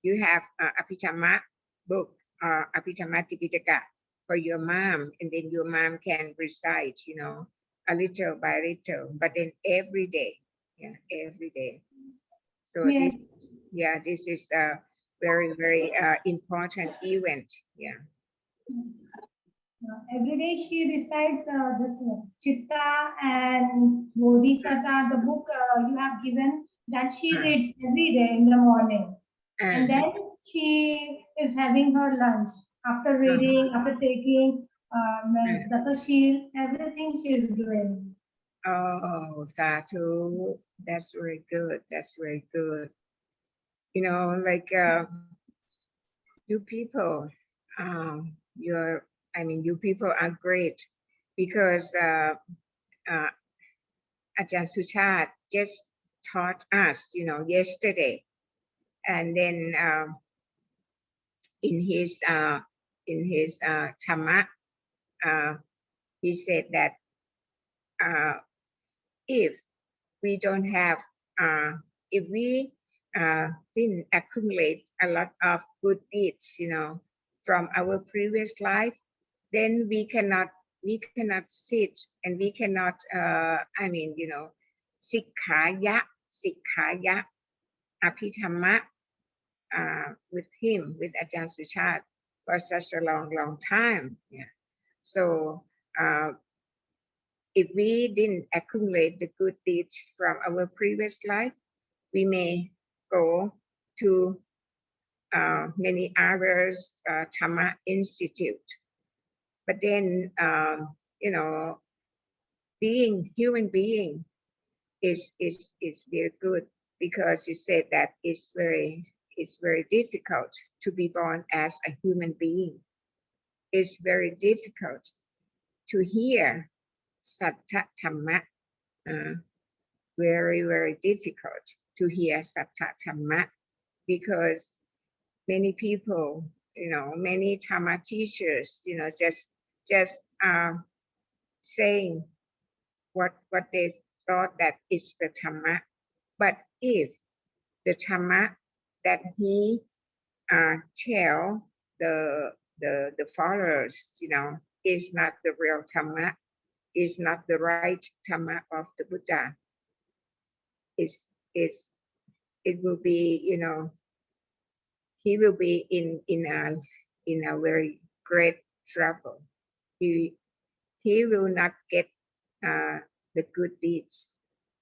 you have Abhidhamma book or Abhidhamma Tipitaka for your mom, and then your mom can recite, you know, a little by little, but then every day, yeah, every day. So Yes. this is a very, very important event, yeah. Every day she recites this Chitta and Bodhikatha, the book you have given, that she reads every day in the morning. And then she is having her lunch after reading, after taking Dasashil, everything she is doing. Oh, Sadhu, that's very good. That's very good. You know, like you people, you people are great, because Ajahn Suchat just taught us, you know, yesterday, and then in his Dhamma, he said that if we don't have, if we didn't accumulate a lot of good deeds, you know, from our previous life, then we cannot sit, and we cannot, you know, Sikkha Abhidhamma with him, with Ajahn Suchat, for such a long time. Yeah. So if we didn't accumulate the good deeds from our previous life, we may go to many others Dhamma institute. But then, you know, being human being is very good, because you said that it's very difficult to be born as a human being. It's very difficult to hear Sattva Dhamma. Very difficult to hear Sattva Dhamma, because many people many Dhamma teachers, just saying what they thought that is the Dhamma. But if the Dhamma that he tell the followers, is not the real Dhamma, is not the right Dhamma of the Buddha, it will be, he will be in a very great trouble. He will not get the good deeds,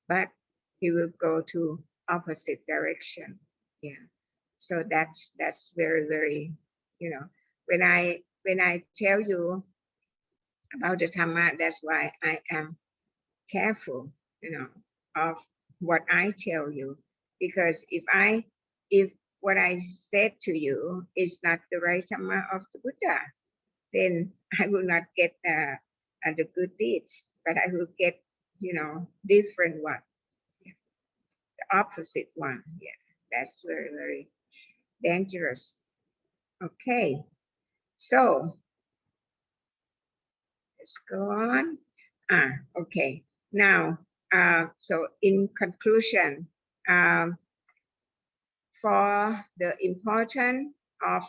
but he will go to opposite direction. Yeah. So that's very, very, when I tell you about the Dhamma, that's why I am careful, of what I tell you, because if what I said to you is not the right Dhamma of the Buddha, then I will not get the good deeds, but I will get, different one, the opposite one. Yeah, that's very, very dangerous. Okay, so let's go on. Okay, now, so in conclusion, for the importance of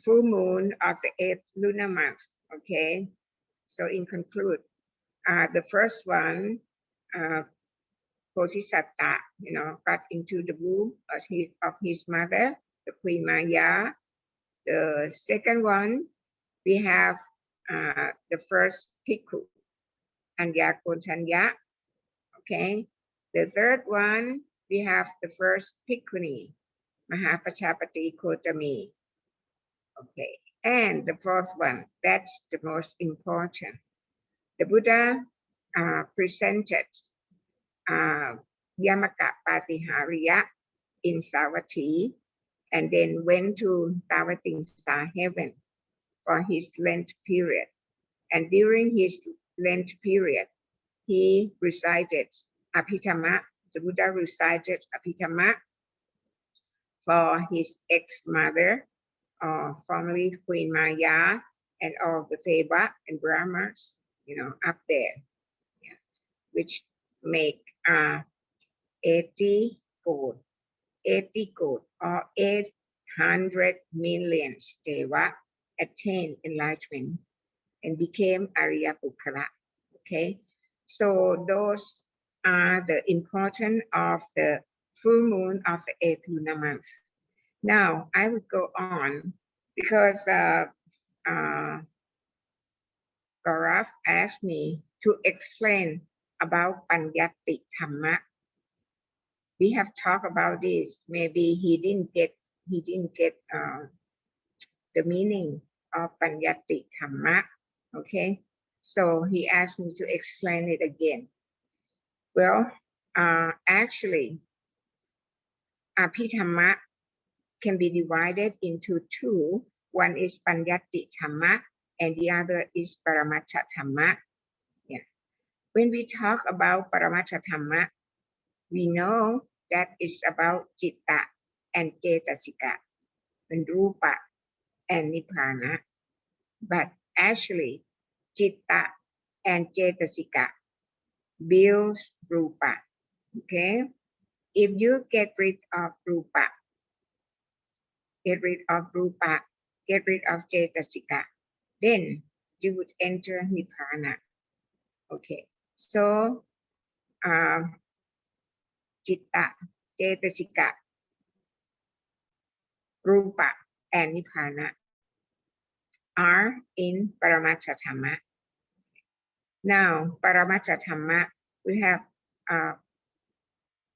full moon of the 8th lunar month. Okay, so in conclude, the first one, Bodhisatta, got into the womb of his mother, the Queen Maya. The second one, we have the first Bhikkhu, Anya Kontanya. Okay, the third one, we have the first Bhikkhuni, Mahapachapati Kotami. Okay, and the fourth one, that's the most important. The Buddha presented Yamaka Patihariya in Savatthi, and then went to Tavatimsa heaven for his Lent period. And during his Lent period, he recited Abhidhamma. The Buddha recited Abhidhamma for his ex-mother, formerly Queen Maya, and all the Deva and Brahmas, up there, yeah, which make 80 gold, or 800 million Deva attained enlightenment and became Arya Bukkhala. Okay, so those are the importance of the full moon of the 8th lunar month. Now I will go on because Gaurav asked me to explain about Panyati Dhamma. We have talked about this. Maybe he didn't get the meaning of Panyati Dhamma. Okay, so he asked me to explain it again. Well, actually, Abhidhamma can be divided into two. One is Panyati Dhamma, and the other is Paramattha Dhamma. Yeah. When we talk about Paramattha Dhamma, we know that it's about Citta and Cetasika, and Rupa and Nibbana. But actually, Citta and Cetasika builds Rupa. Okay? If you get rid of Rupa, get rid of Cetasika, then you would enter Nibbana. Okay, so Citta, Cetasika, Rupa, and Nibbana are in Paramattha Dhamma. Now, Paramattha Dhamma, we have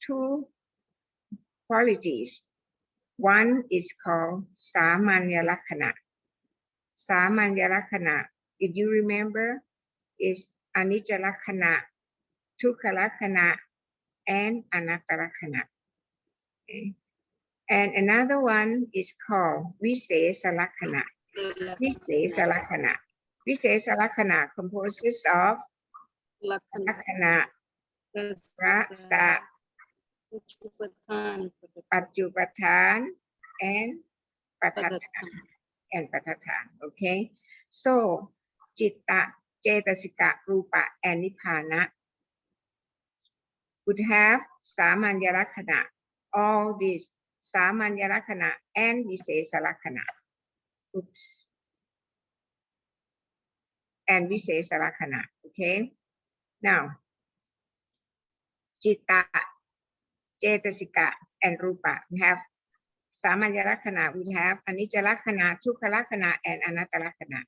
two qualities. One is called Samanya Lakkhana. Samanya Lakkhana, if you remember, is Anicca Lakkhana, Dukkha Lakkhana, and Anatta Lakkhana. Okay. And another one is called Visesa Lakkhana. Visesa Lakkhana composes of Lakkhana Rasa, Pachupathan, and Patatan. Okay, so Chitta, Cetasika, Rupa, and Nibbana would have Samanya Lakkhana, all these Samanya Lakkhana and Visesa Lakkhana. Oops. And Visesa Lakkhana. Okay, now Chitta, Cetasika, and Rupa, we have Samanya Lakkhana, we have Anicca Lakkhana, Dukkha Lakkhana, and Anatta Lakkhana.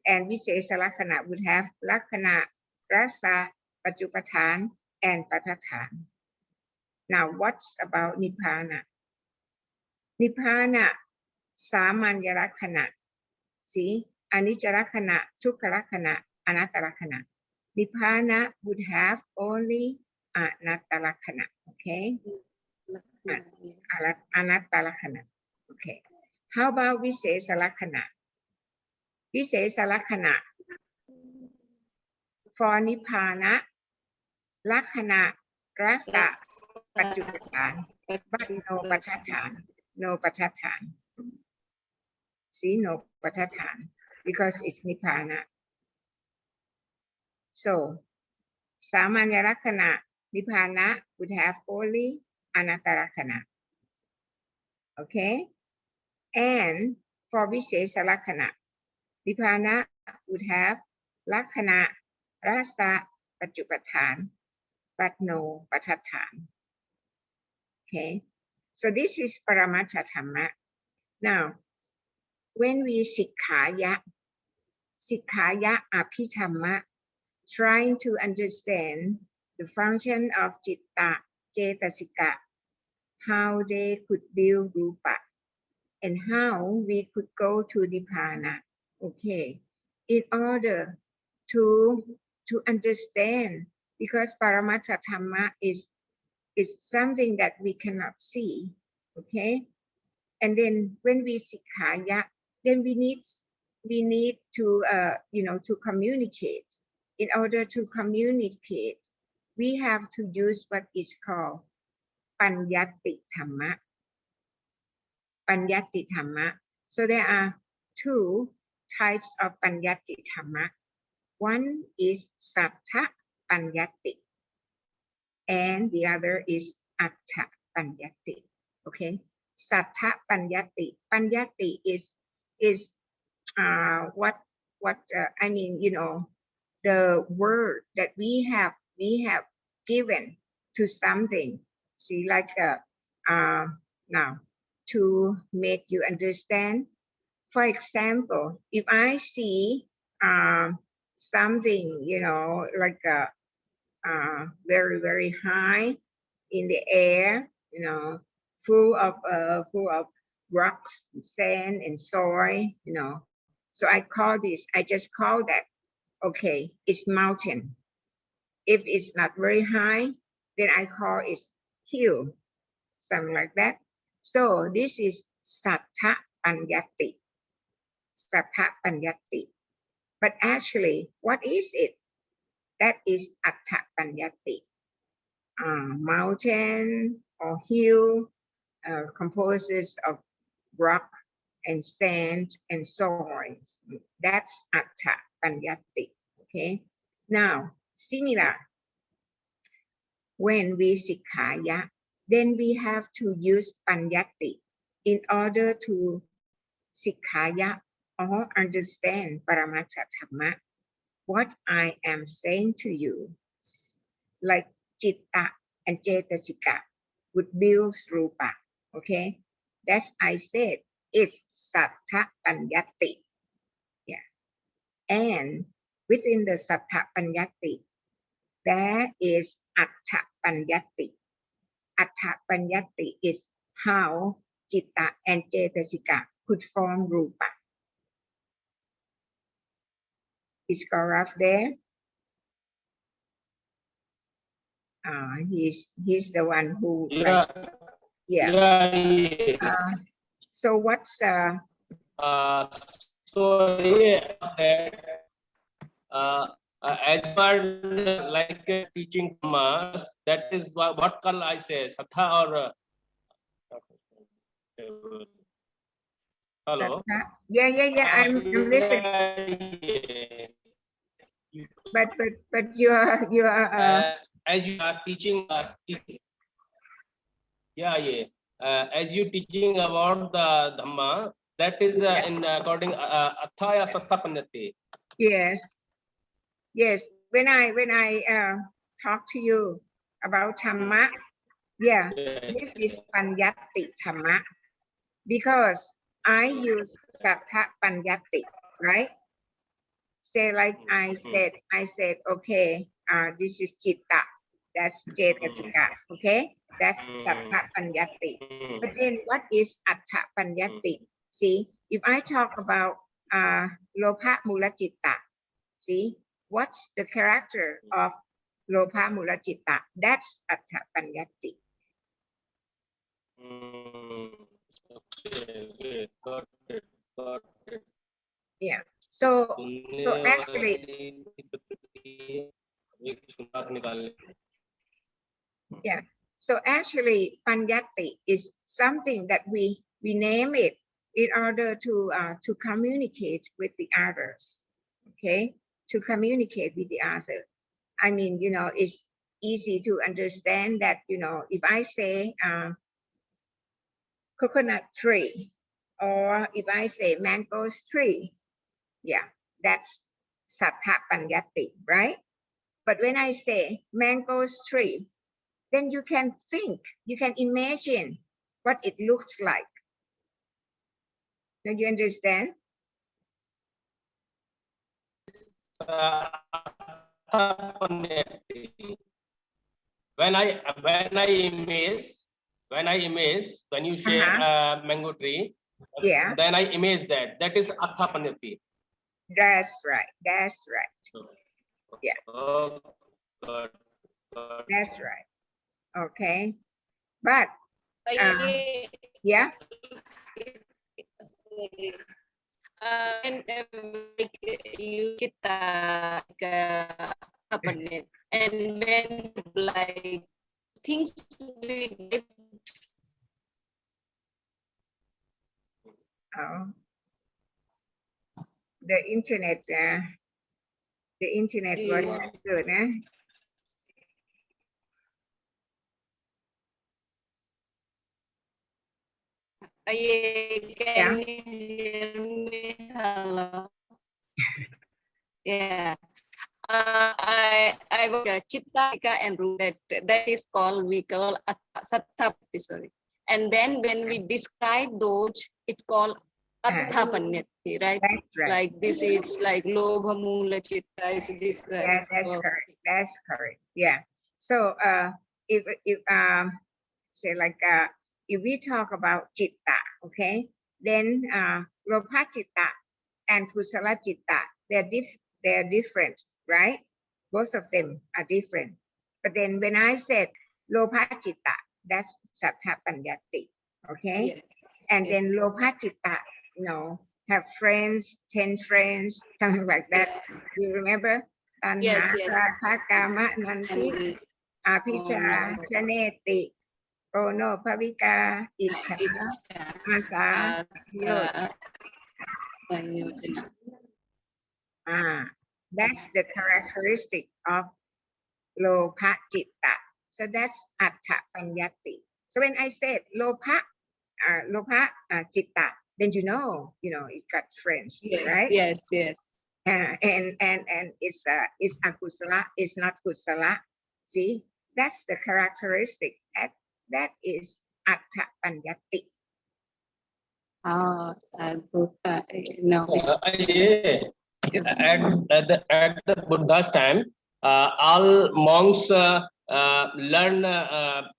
And Visesa Lakkhana would have Lakkhana, Rasa, Pachupathan, and Patatan. Now, what's about Nibbana? Nibbana, Samanya Lakkhana. See, Anicca Lakkhana, Dukkha Lakkhana, Anatta Lakkhana. Nibbana would have only Anatta Lakkhana. Okay? Anatta Lakkhana. Okay. How about Visesa Lakkhana? Visesa Lakkhana. For Nibbana, Lakkhana, Rasa, Pachupathan, but no Patatan. No Patatan. See, no Patatan, because it's Nibbana. So, Samanya Lakkhana, Nibbana would have only Anatta Lakkhana. Okay? And for Visesa Lakkhana, Nibbana would have Lakkhana, Rasa, Pachupathan, but no Patatan. Okay? So this is Paramattha Dhamma. Now, when we Sikkha Abhidhamma, trying to understand the function of Chitta, Cetasika, how they could build Rupa, and how we could go to Nibbana. Okay, in order to understand, because Paramattha Dhamma is something that we cannot see. Okay, and then when we Sikkha, then we need to to communicate. In order to communicate, we have to use what is called Panyati Dhamma. Panyati Dhamma. So there are two types of Panyati Dhamma. One is Sattha Panyati, and the other is Atta Panyati. Okay, Sattha Panyati. Panyati is what I mean, the word that we have given to something. See, like now to make you understand. For example, if I see something, like very, very high in the air, full of rocks, sand, and soil, So I just call that, okay, it's mountain. If it's not very high, then I call it hill, something like that. So this is Sattha Panyati. Sattha Panyati. But actually, what is it? That is Atta Panyati. Mountain or hill composes of rock and sand and soil. That's Atta Panyati. Okay. Now, similar, when we Sikkha, then we have to use Panyati in order to Sikkha or understand Paramattha Dhamma. What I am saying to you, like Chitta and Cetasika would build Rupa. Okay, that's I said it's Sattha Panyati. Yeah, and within the Sattha Panyati, there is Atta Panyati. Atta Panyati is how Chitta and Cetasika could form Rupa. Is Gaurav there? He's the one who so what's so here that as you are like teaching Dhamma, that is what call I say, Sattha or hello. Yeah. I'm listening. But you are As you are teaching, as you teaching about the Dhamma, that is in according Athaya Sattha Panyati. yes. When I talk to you about Dhamma, yeah, this is Panyati Dhamma because I use Sattha Panyati, right? Say like I said, okay, this is Chitta, that's Cetasika, okay? That's Sattha Panyati. But then what is Atta Panyati? See, if I talk about Lopha Mula Chitta, see, what's the character of Lopha Mula Chitta? That's Atta Panyati. Okay, got it. Yeah. So actually, yeah. So actually, Panyati is something that we name it in order to communicate with the others. Okay, to communicate with the other. I mean, it's easy to understand that if I say coconut tree, or if I say mango tree, yeah, that's Sattha Panyati, right? But when I say mango tree, then you can think, you can imagine what it looks like. Do you understand? When I image, when you say mango tree, Yeah, then I image that. That is Atha Panyati. that's right. Yeah, Oh, good. that's right. Okay, but yeah, And like you Chitta, and when like things we oh, the internet was not good, eh? Can you hear me? Hello. Yeah. I was Chitta and that is called, we call Sattapati, sorry. And then when we describe those, it called Attapanyati, right? That's right. Like this is like Lobha Mula Chitta is described. Yeah, that's correct. That's correct. Yeah. So if say like if we talk about Chitta, okay, then Lopha Chitta and Kusala Chitta, they're different, right? Both of them are different. But then when I said Lopha Chitta, that's Sattha Panyati, okay? Yes. And then Lopha Chitta, have friends, 10 friends, something like that. You remember? Tanha, Raga, Kama, Nanti, Apicha, Chaneti, Ono, Pavika, Icha, Asa, Sayodhana. That's the characteristic of Lopha Chitta. So that's Atta Panyati. So when I said Lopha Chitta, then it's got friends, right? Yes. And it's akusala, it's not kusala. See, that's the characteristic. That is Atta Panyati. No. At the Buddha's time, all monks learn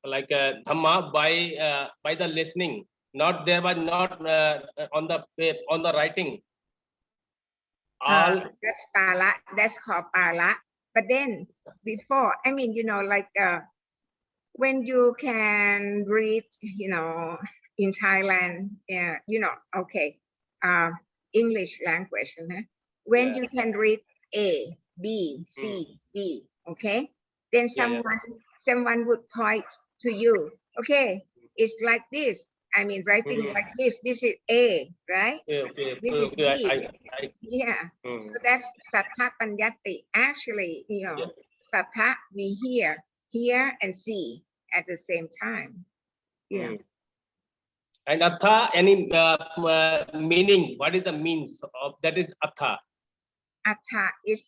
like Dhamma by the listening. Not there was not on the writing. All That's pala. That's called pala. But then before, I mean, like when you can read, in Thailand, okay, English language, when you can read A, B, C, D. Okay. Then Yeah. someone would point to you. Okay, it's like this. I mean, writing Mhm. like this. This is A, right? Okay. This is Okay. B. Yeah. So that's Sattha Panyati. Actually, Yeah. Sattha, we hear and see at the same time. Yeah. And Atha, any meaning? What is the means of that? Is Atha? Atta is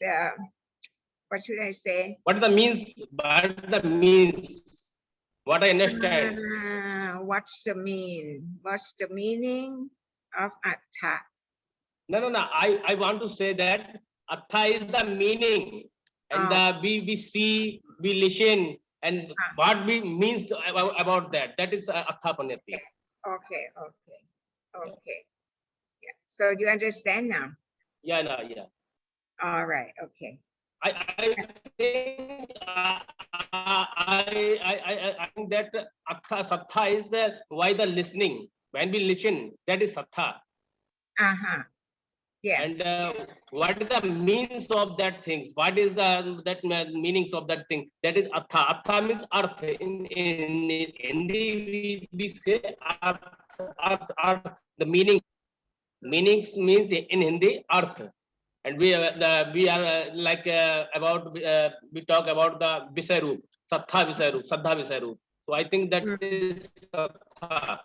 what should I say? What is the means? What the means? What I understand? What's the mean? What's the meaning of atta? No. I want to say that Atha is the meaning, and we see, we listen, and what we means about that. That is Atha Panyati. Okay. Yeah. So you understand now? Yeah. No. Yeah. All right. Okay. I think I think that Atha Sattha is why the listening. When we listen, that is Sattha. Yeah. And what is the means of that things? What is that meanings of that thing? That is Atha. Atha means earth. In Hindi we say earth. The meanings means in Hindi earth. And we are like about we talk about the Visay Sattha Visay Saddha Visay. So I think that is Sattha.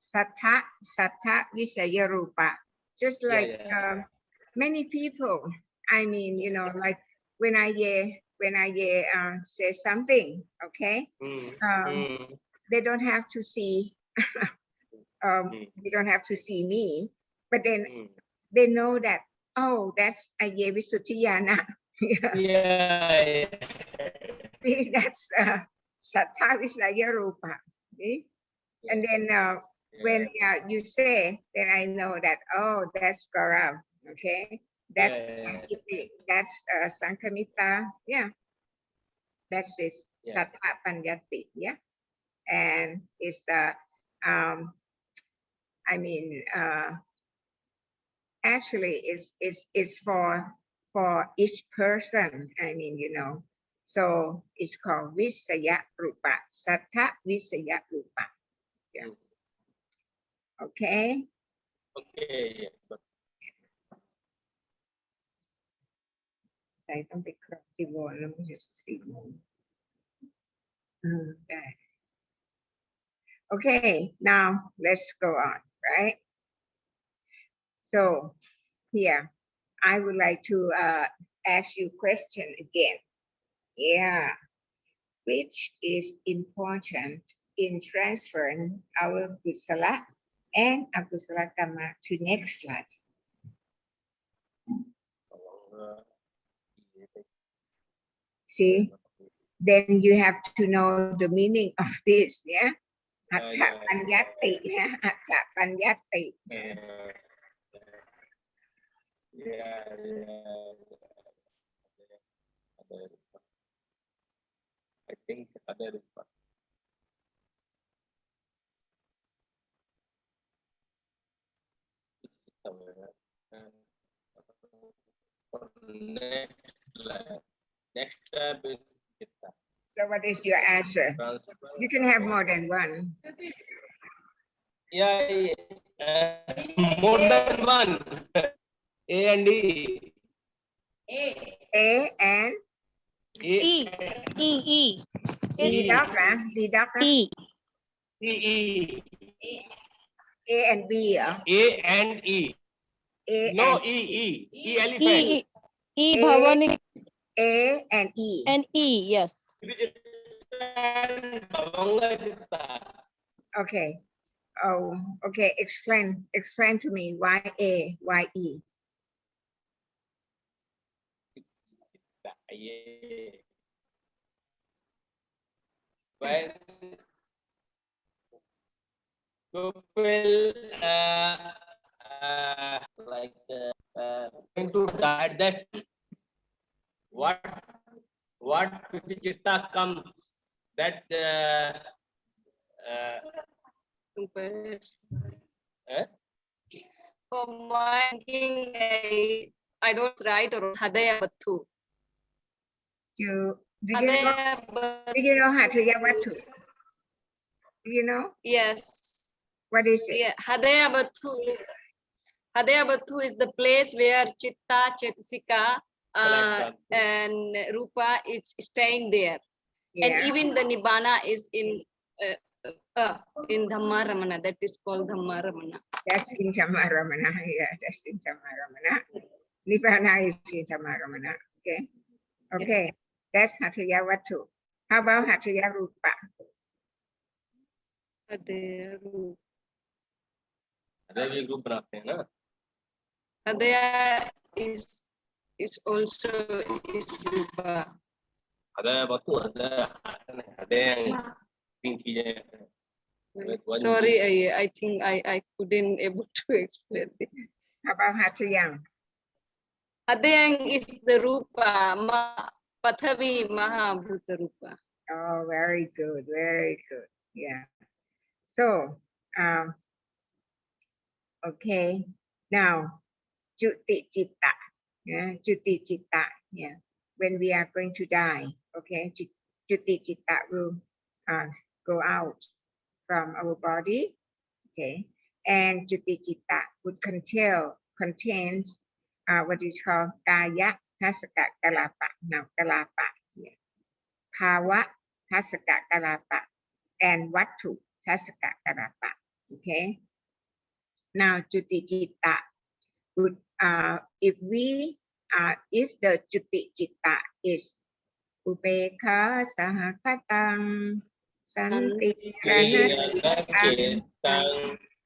Sattha Visaya Rupa. Just like many people. I mean, like when I say something, okay, they don't have to see. They don't have to see me, but then they know that. Oh, that's Aye Visuttiyana. Yeah. See, that's Sattha Visaya Rupa. See? And then when you say, then I know that, oh, that's Gaurav. Okay. That's Sankiti. That's Sankamita. Yeah. That's this Sattha Panyati. Yeah. And it's I mean actually is for each person. I mean, so it's called Visaya Rupa, Sattha Visaya Rupa. Yeah. Okay. Okay. I don't think let me just see more. Okay, now let's go on, right? So here, I would like to ask you a question again. Yeah. Which is important in transferring our kusala and akusala karma to next life? See, then you have to know the meaning of this, yeah? Atta Panyati, yeah? Atta Panyati. I think other is next step is Sikkha. So what is your answer? You can have more than one. Yeah, more than one. A and E. A and E. D doctor. E. A and B. A and E. A No, and E elephant. E Bhavani A and E. and E, yes. Okay. Oh, okay. Explain to me why A, why E. When people like going to die, that what Chitta comes, that For my thinking, I don't write or Hadaya Batu. Do you know Hadaya Hataya Batu. Watu? Do you know Yes. what is it? Yeah. Hadaya Batu is the place where Chitta, Chetasika, and Rupa is staying there. And Yeah. even the Nibbana is in Dhamma Ramana. That is called Dhamma Ramana. That's in Dhammaramana. Yeah, that's in Dhammaramana. Nibbana is in Dhammaramana. Okay. Okay. That's Hataya Watu. How about Hataya Rupa? Hadaya Rupa. अरे भी group बनाते हैं ना Hadaya is also is Rupa. अरे बतू अरे तीन चीजें Sorry, I think I couldn't able to explain this. How about Hatayang? Hadayang is the Rupa, Pathavi Mahabhuta Rupa. Oh, very good. Very good. Yeah. So, okay. Now, Juti Chitta. Yeah, Juti Chitta. Yeah. When we are going to die, okay, Juti Chitta will go out from our body, okay, and Juti Chitta would contains what is called Kaya Tasaka Kalapa. Now, Kalapa here. Pawa Tasaka Kalapa and Watu Tasaka Kalapa. Okay. Now, Juti Chitta would if the Juti Chitta is Ubeka Sahakatang Santi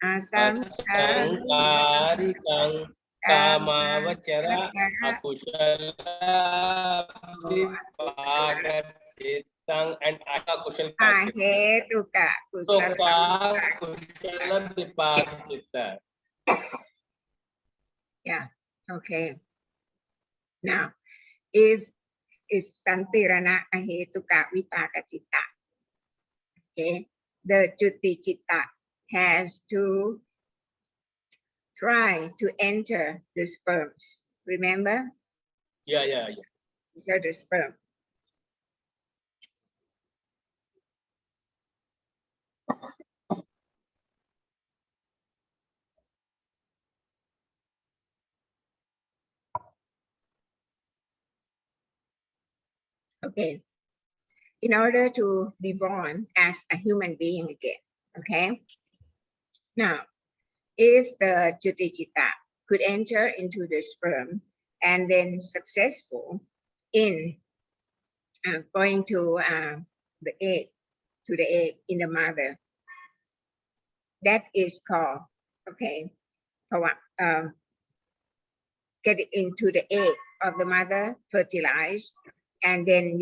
Asangkarikang Kamavachara Akushala Vipagachitang and Akakushal Ahetuka Kusala. Kushala Vipagachitang. Yeah, okay. Now, if it's Santirana Ahetuka Vipagachita, okay, the Juti Chitta has to try to enter the sperms. Remember? Yeah. Enter the sperm. Okay. In order to be born as a human being again, okay? Now, if the Juti Chitta could enter into the sperm and then successful in going to the egg in the mother, that is called, okay, get into the egg of the mother, fertilized, and then,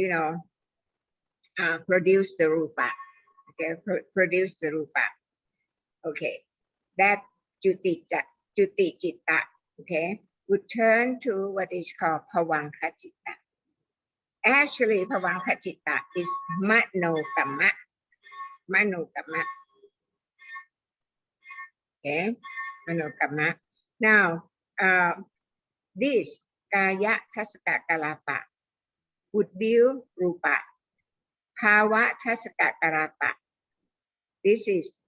produce the rupa, okay, produce the rupa. Okay, that Juti Chitta, okay, would turn to what is called Bhavanka Chitta. Actually, Bhavanka Chitta is Manokamma. Okay, Manokamma. Now, this Kaya Tasaka Kalapa would build Rupa. Bhava Tasaka Kalapa. This is,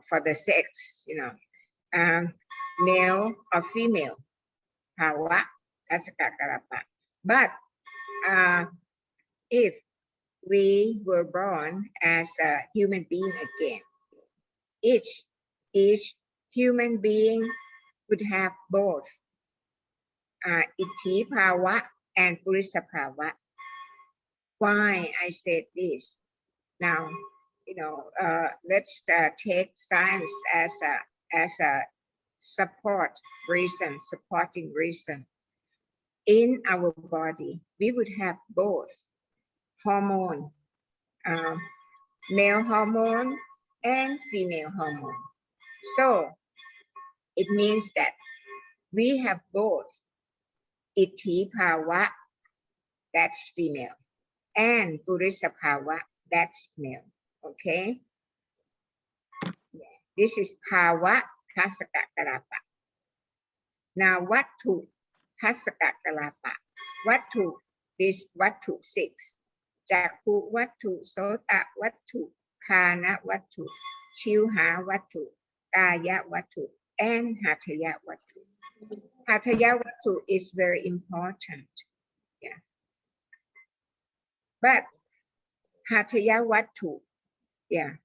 for the sex, male or female. Bhava Tasaka Kalapa. But if we were born as a human being again, each human being would have both Itti Bhava and Purisa Bhava. Why I said this? Now, let's take science as a supporting reason. In our body, we would have both hormone, male hormone and female hormone. So it means that we have both Itti Bhava, that's female, and Purisa Bhava, that's male. Okay? Yeah. This is Bhava Tasaka Kalapa. Now, Watu Pasaka kalapa. Wattu, this wattu 6. Jakku wattu, sota wattu, kana wattu, chiuha wattu, kaya wattu, and hataya wattu. Hataya wattu is very important. Yeah. But hataya wattu, yeah,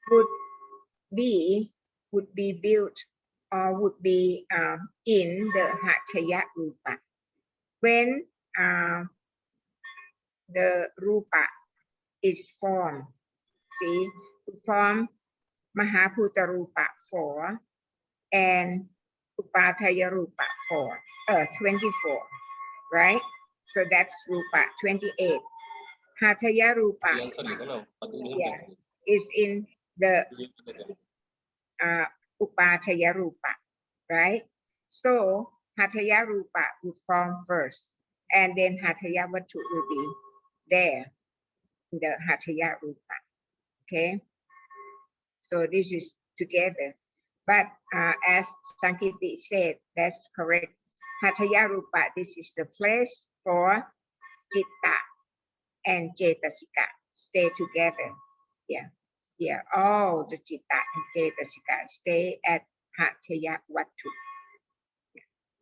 would be built or would be in the hataya rupa when the rupa is formed. See, form Mahaputta Rupa 4 and Upataya Rupa 24, right? So that's Rupa 28. Hataya Rupa, yeah, is in the Upataya Rupa, right? So Hataya Rupa would form first, and then Hataya Vattu will be there in the Hataya Rupa. Okay, so this is together. But as Sankiti said, that's correct. Hataya Rupa, this is the place for Citta and Cetasika stay together. Yeah, yeah, all the Citta and Cetasika stay at Hataya Vattu.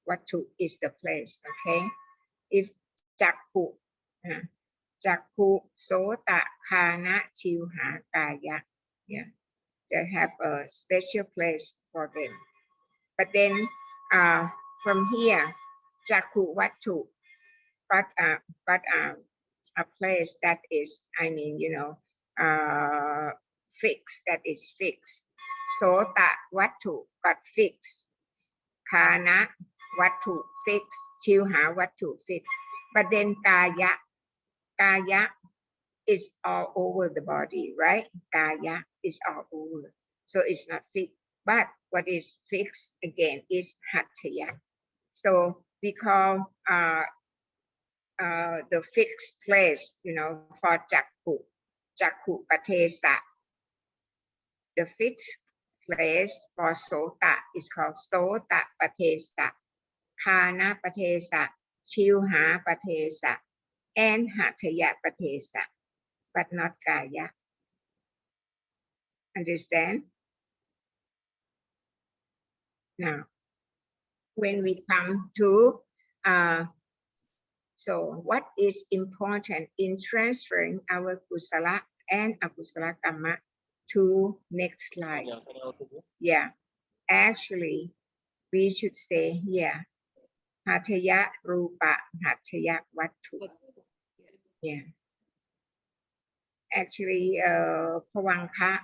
Vattu is the place, okay? If Jakku, Jakku, Sota, Kana, Chiuha, Kaya, yeah, they have a special place for them. But then from here, Jakku Vattu, but a place that is, I mean, you know, fixed, that is fixed. Sota Vattu, but fixed. Kana Vattu, fixed. Chiuha Vattu, fixed. But then Kaya is all over the body, right? Kaya is all over. So it's not fixed. But what is fixed again is Hataya. So we call the fixed place, you know, for Jakku Patesa. The fixed place for Sota is called Sota Patesa, Kana Patesa, Chiuha Patesa, and Hataya Patesa, but not Kaya. Understand? Now, when we come to so what is important in transferring our kusala and akusala karma to next slide? Yeah, actually, we should say here, Hataya Rupa, Hataya Vattu. Yeah. Actually, Pawanka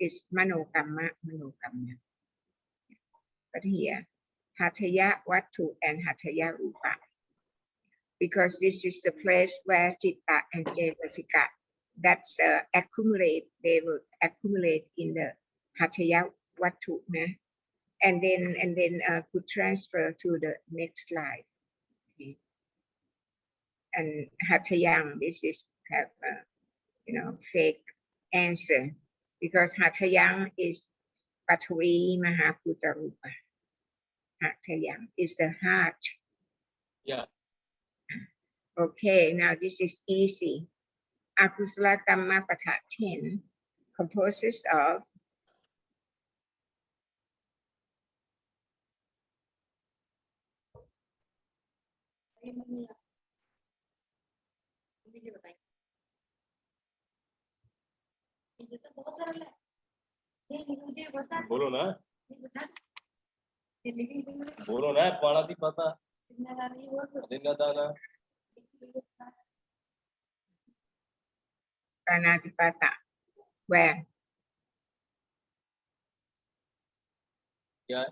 is Manokamma. But here, Hataya Vattu and Hataya Rupa. Because this is the place where Citta and Cetasika that's accumulate, they will accumulate in the Hataya Vattu, and then could transfer to the next slide. Okay. And Hatayang, this is have you know, fake answer, because Hatayang is Pathavi Mahaputta Rupa. Hatayang is the heart. Yeah. Okay, now this is easy. Akusala Kamma Patha 10 composes of बोलो ना पढ़ा थी पता Kanatipata. Where? Yeah.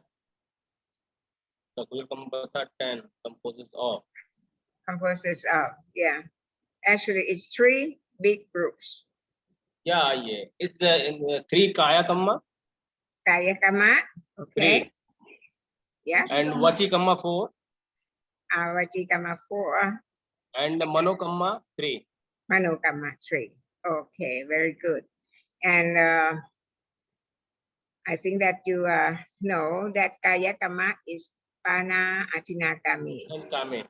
The Kulkambata 10 composes of. Composes of, yeah. Actually, it's 3 big groups. Yeah, yeah. It's in 3 Kaya Kamma. Kaya Kamma, okay. 3. Yeah. And Vachi Kamma 4. Vachi Kamma 4. And Mano Kamma 3. Mano Kamma 3. Okay, very good. And I think that you know that Kaya Kamma is Apana, Atinagami. and Kame.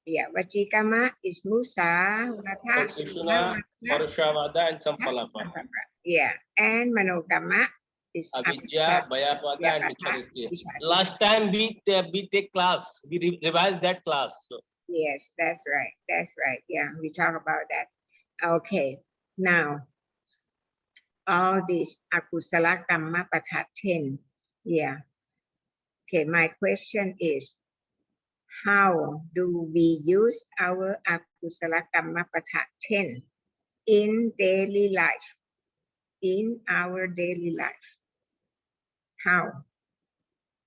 Yeah, Vachikama is Musa, Vata, Krishna, Parushavada, and Sampalapa. yeah, and Manogama is Avidya, Bhayapada, and Vichariti. Last time we take class, we revised that class. Yes, that's right. That's right. Yeah, we talk about that. Okay, now all these akusala kamma patha 10. Yeah. Okay, my question is, how do we use our akusala kamma patha 10 in daily life? In our daily life. How?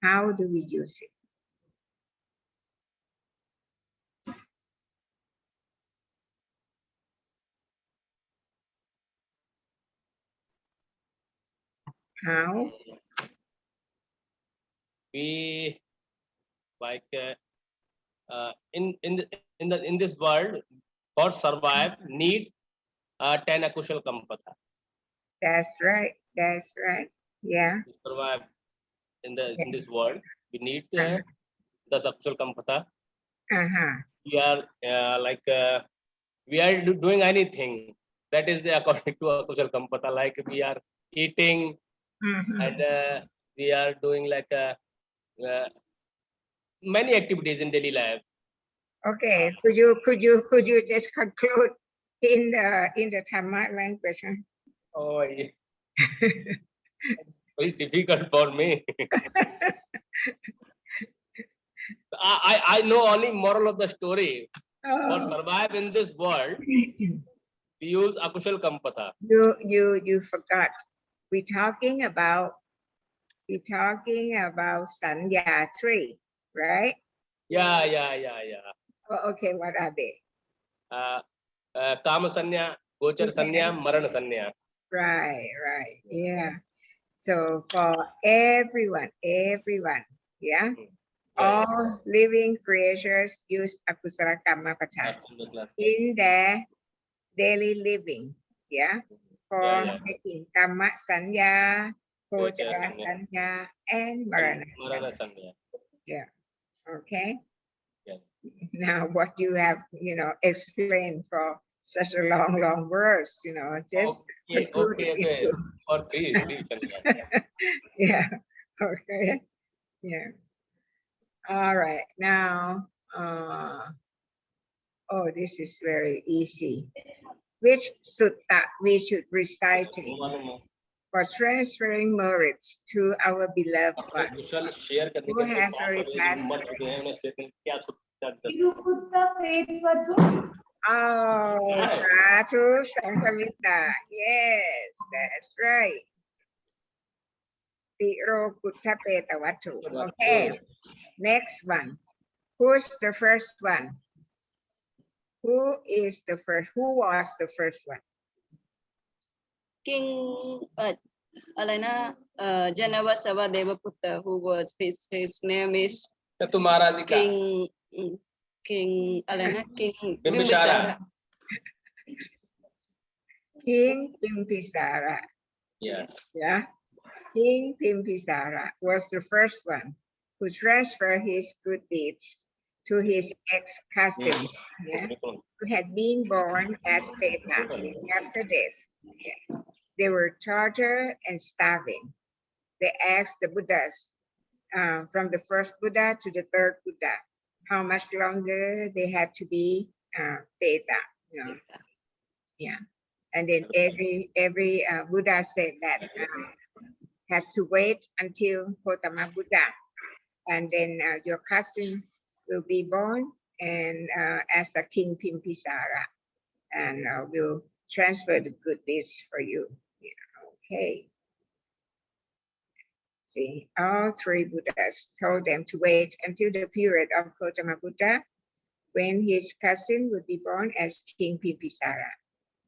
How do we use it? How? We like in this world, for survive need 10 akushal kampatha. That's right. That's right. Yeah. To survive in this world, we need 10 akushal kampatha. We are we are doing anything that is according to akushal kampatha, like we are eating and we are doing like many activities in daily life. Okay, could you just conclude in the Dhamma language? Oh, yeah. Very difficult for me. I know only moral of the story. For survive in this world, we use akushal kampatha. You forgot. We're talking about sanya 3, right? Yeah. Oh, okay, what are they? Kama sanya, gochar sanya, marana sanya. Right, yeah. So for everyone, yeah, all living creatures use akusala kamma patha in their daily living, yeah, for making kamma sanya, gochara sanya, and marana sanya. Yeah. Okay. Yeah. Now, what you have, explained for such a long words, just conclude it Okay. into- For three. yeah. Okay. Yeah. All right. Now, this is very easy. Which sutta we should recite for transferring merits to our beloved one who has already passed away? Oh, Sadhu Sankamita. Yes, that's right. Tiro Kuttapeta Vatu. Okay, next one. Who's the first one? Who is the first? Who was the first one? King Janavasava Devaputta, who was his name is King Bimbisara. King Bimbisara. Yeah. Yeah. King Bimbisara was the first one who transferred his good deeds to his ex-cousin, who had been born as Beta. After this, they were tortured and starving. They asked the Buddhas, from the first Buddha to the third Buddha, how much longer they had to be Beta. Yeah, and then every Buddha said that has to wait until Gautama Buddha, and then your cousin will be born and as a King Bimpisara, and will transfer the good deeds for you. Okay. See, all three Buddhas told them to wait until the period of Gautama Buddha, when his cousin would be born as King Bimpisara,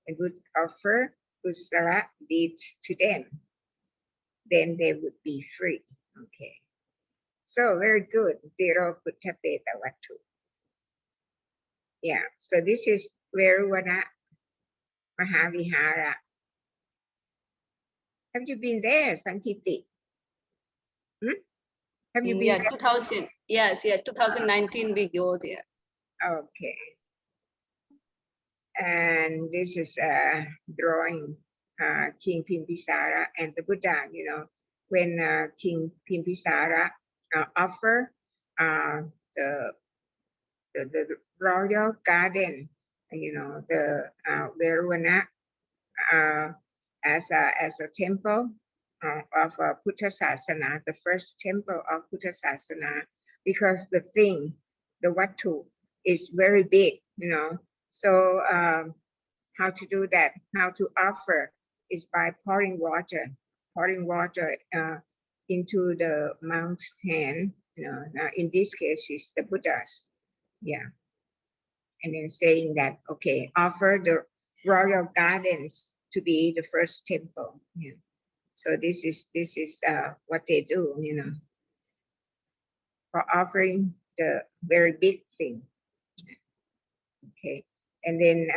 and would offer kusala deeds to them. Then they would be free. Okay. So very good. Tiro Kuttapeta Vatu. Yeah. So this is Veruwana Mahavihara. Have you been there, Sankiti? Have you been Yeah, there? 2000. Yes, yeah, 2019 we go there. Okay. And this is a drawing King Bimpisara and the Buddha, you know, when King Bimpisara offer uh, the, the royal garden, you know, the Veruvana as a temple of Buddha Sasana, the first temple of Buddha Sasana, because the thing, the Wattu, is very big, you know. So how to do that? How to offer is by pouring water into the mountain. You know, in this case, it's the Buddhas. Yeah, and then saying that, okay, offer the royal gardens to be the first temple. Yeah. So this is what they do, you know, for offering the very big thing. Okay, and then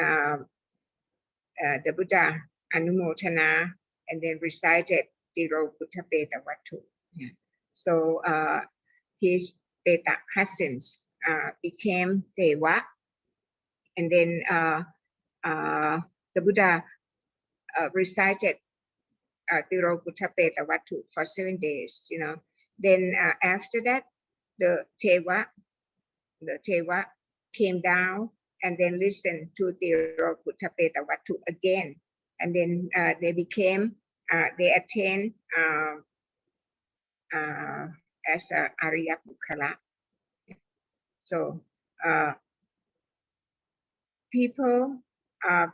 the Buddha Anumotana and then recited Tiro Buddha Beta Wattu. Yeah. So his Beta cousins became Dewa, and then the Buddha recited Tiro Buddha Beta Wattu for 7 days, you know. Then after that, the Tewa came down and then listened to Tiro Buddha Beta Wattu again. And then they became, they attained as a Arya Bukkala. So people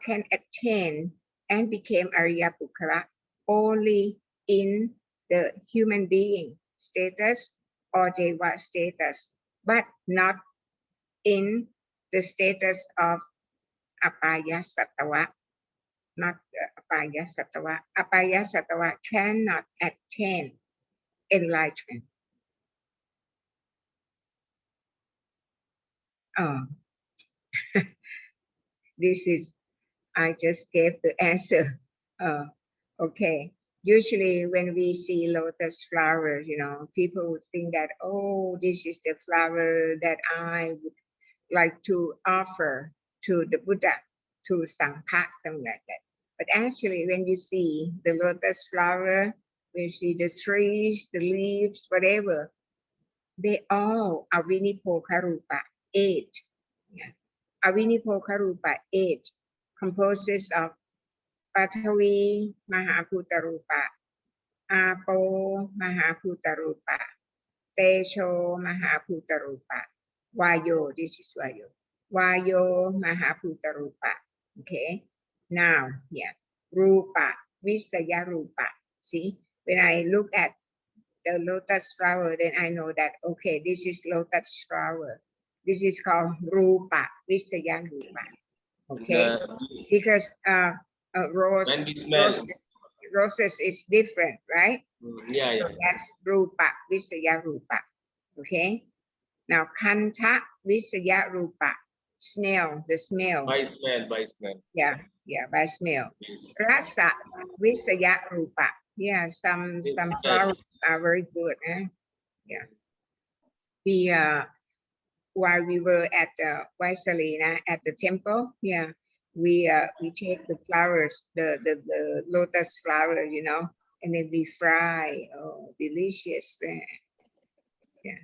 can attain and become Arya Bukkala only in the human being status or Deva status, but not in the status of Apaya Sattva, not Apaya Sattva. Apaya Sattva cannot attain enlightenment. Oh, this is, I just gave the answer. Okay. Usually when we see lotus flower, you know, people would think that, oh, this is the flower that I would like to offer to the Buddha, to Sangha, something like that. But actually, when you see the lotus flower, when you see the trees, the leaves, whatever, they all are Avinipokarupa, 8. Yeah. Avinipokarupa, 8, composes of Patavi Mahaputarupa, Apo Mahaputarupa, Tesho Mahaputarupa, Vayo, this is Vayo, Vayo Mahaputarupa. Okay, now, yeah, Rupa, Visaya Rupa. See, when I look at the lotus flower, then I know that, okay, this is lotus flower. This is called Rupa, Visaya Rupa. Okay, because roses is different, right? Yeah, So that's Rupa, Visaya Rupa. Okay. Now Kanta Visaya Rupa. Smell, the smell. by smell. Yeah, by smell. Rasa Visaya Rupa. Yeah, some flowers are very good. Yeah. We while we were at Vaisalina at the temple, yeah, we take the flowers, the lotus flower, you know, and then we fry. Oh, delicious. Yeah.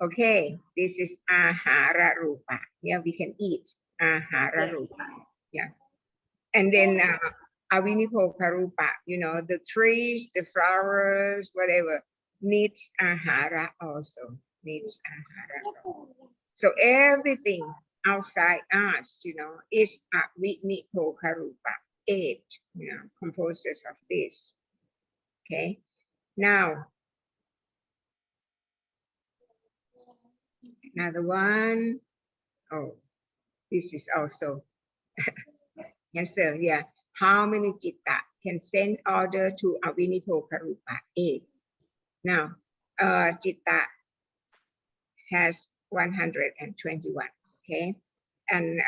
Okay, this is Ahara Rupa. Yeah, we can eat Ahara Rupa. Yeah. And then Avinipoka Rupa, you know, the trees, the flowers, whatever, needs Ahara also. Needs Ahara also. So everything outside us, you know, is Avinipoka Rupa. 8, you know, composes of this. Okay. Now, another one. Oh, this is also answer. Yeah. How many citta can send order to Avinipoka Rupa? 8. Now, citta has 121. Okay, and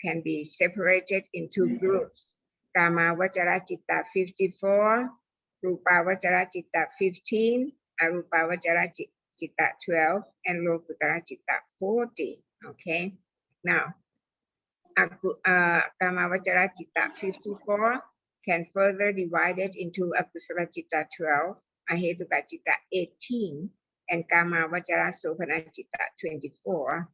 can be separated into groups. Kama Vajara Citta 54, Rupa Vajara Citta 15, Arupavachara Chitta 12 and Lokutara Chitta 40. Okay. Now, Kamavachara Chitta 54 can further divide it into Akusala Chitta 12, Ahetuka Chitta 18, and Kamavachara Sopana Chitta 24.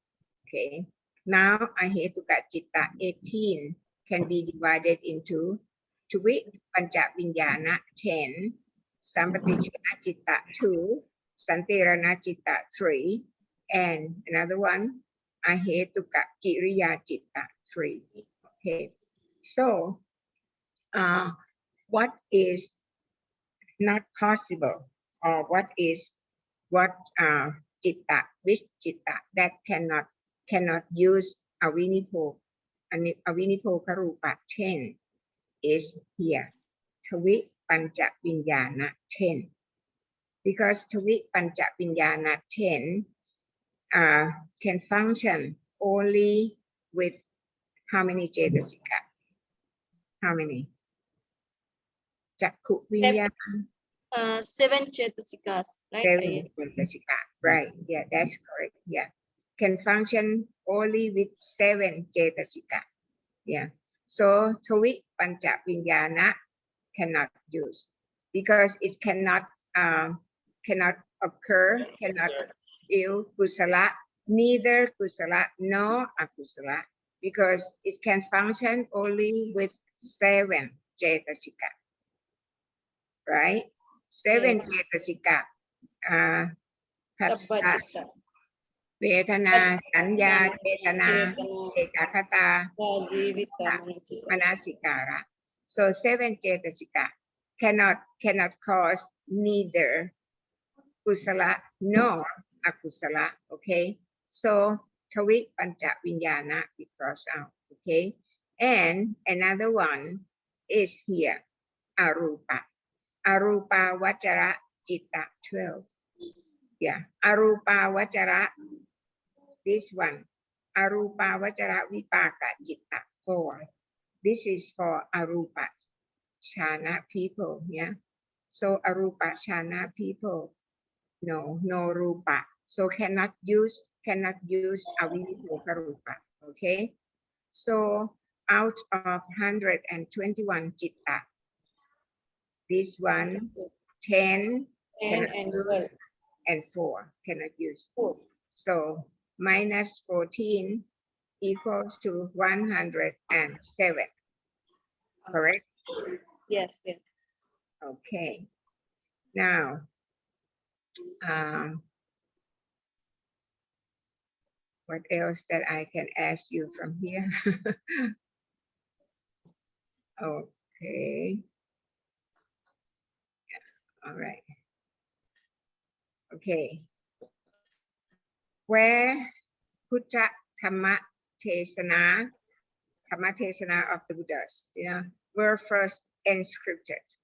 Okay. Now, Ahetuka Chitta 18 can be divided into Tuvit Panchavinyana 10, Sampatichana Chitta 2, Santirana Chitta 3, and another one, Ahetuka Kiriya Chitta 3. Okay, so what is not possible, or what Chitta, which Chitta that cannot use Avinipo Karupa 10 is here, Tavit Pancha Vinyana 10. Because Tavit Pancha Vinyana 10 can function only with how many Cetasika? How many? Chakku Vinyana? 7 Chetasikas, right? 7 Cetasika. Right. Yeah, that's correct. Yeah. Can function only with 7 Cetasika. Yeah. So Tavit Pancha Vinyana cannot use because it cannot occur, cannot feel kusala, neither kusala nor akusala, because it can function only with 7 cetasika, right? 7 Yes. cetasika. Phassa, Sabbachitta, Vedana, Sanya, Chetana, Chetana, Ekakata, Jivita, Manasika. Manasikara. So 7 cetasika cannot cause neither kusala nor akusala. Okay, so Tavit Pancha Vinyana we cross out. Okay, and another one is here, Arupa. Arupa Vachara Chitta 12. Yeah, Arupa Vachara, this one. Arupa Vachara Vipaka Chitta 4. This is for Arupa Chana people, yeah. So Arupa Chana people, no Rupa. So cannot use Avinipoka Rupa, okay? So out of 121 Chitta, this one, 10 10 cannot and use, 12. and 4 cannot use. 4. So minus 14 equals to 107, correct? Yes, yes. Okay. Now, what else that I can ask you from here? Okay. All right. Okay. Where Buddha Dhamma Tesana of the Buddhas, were first inscripted?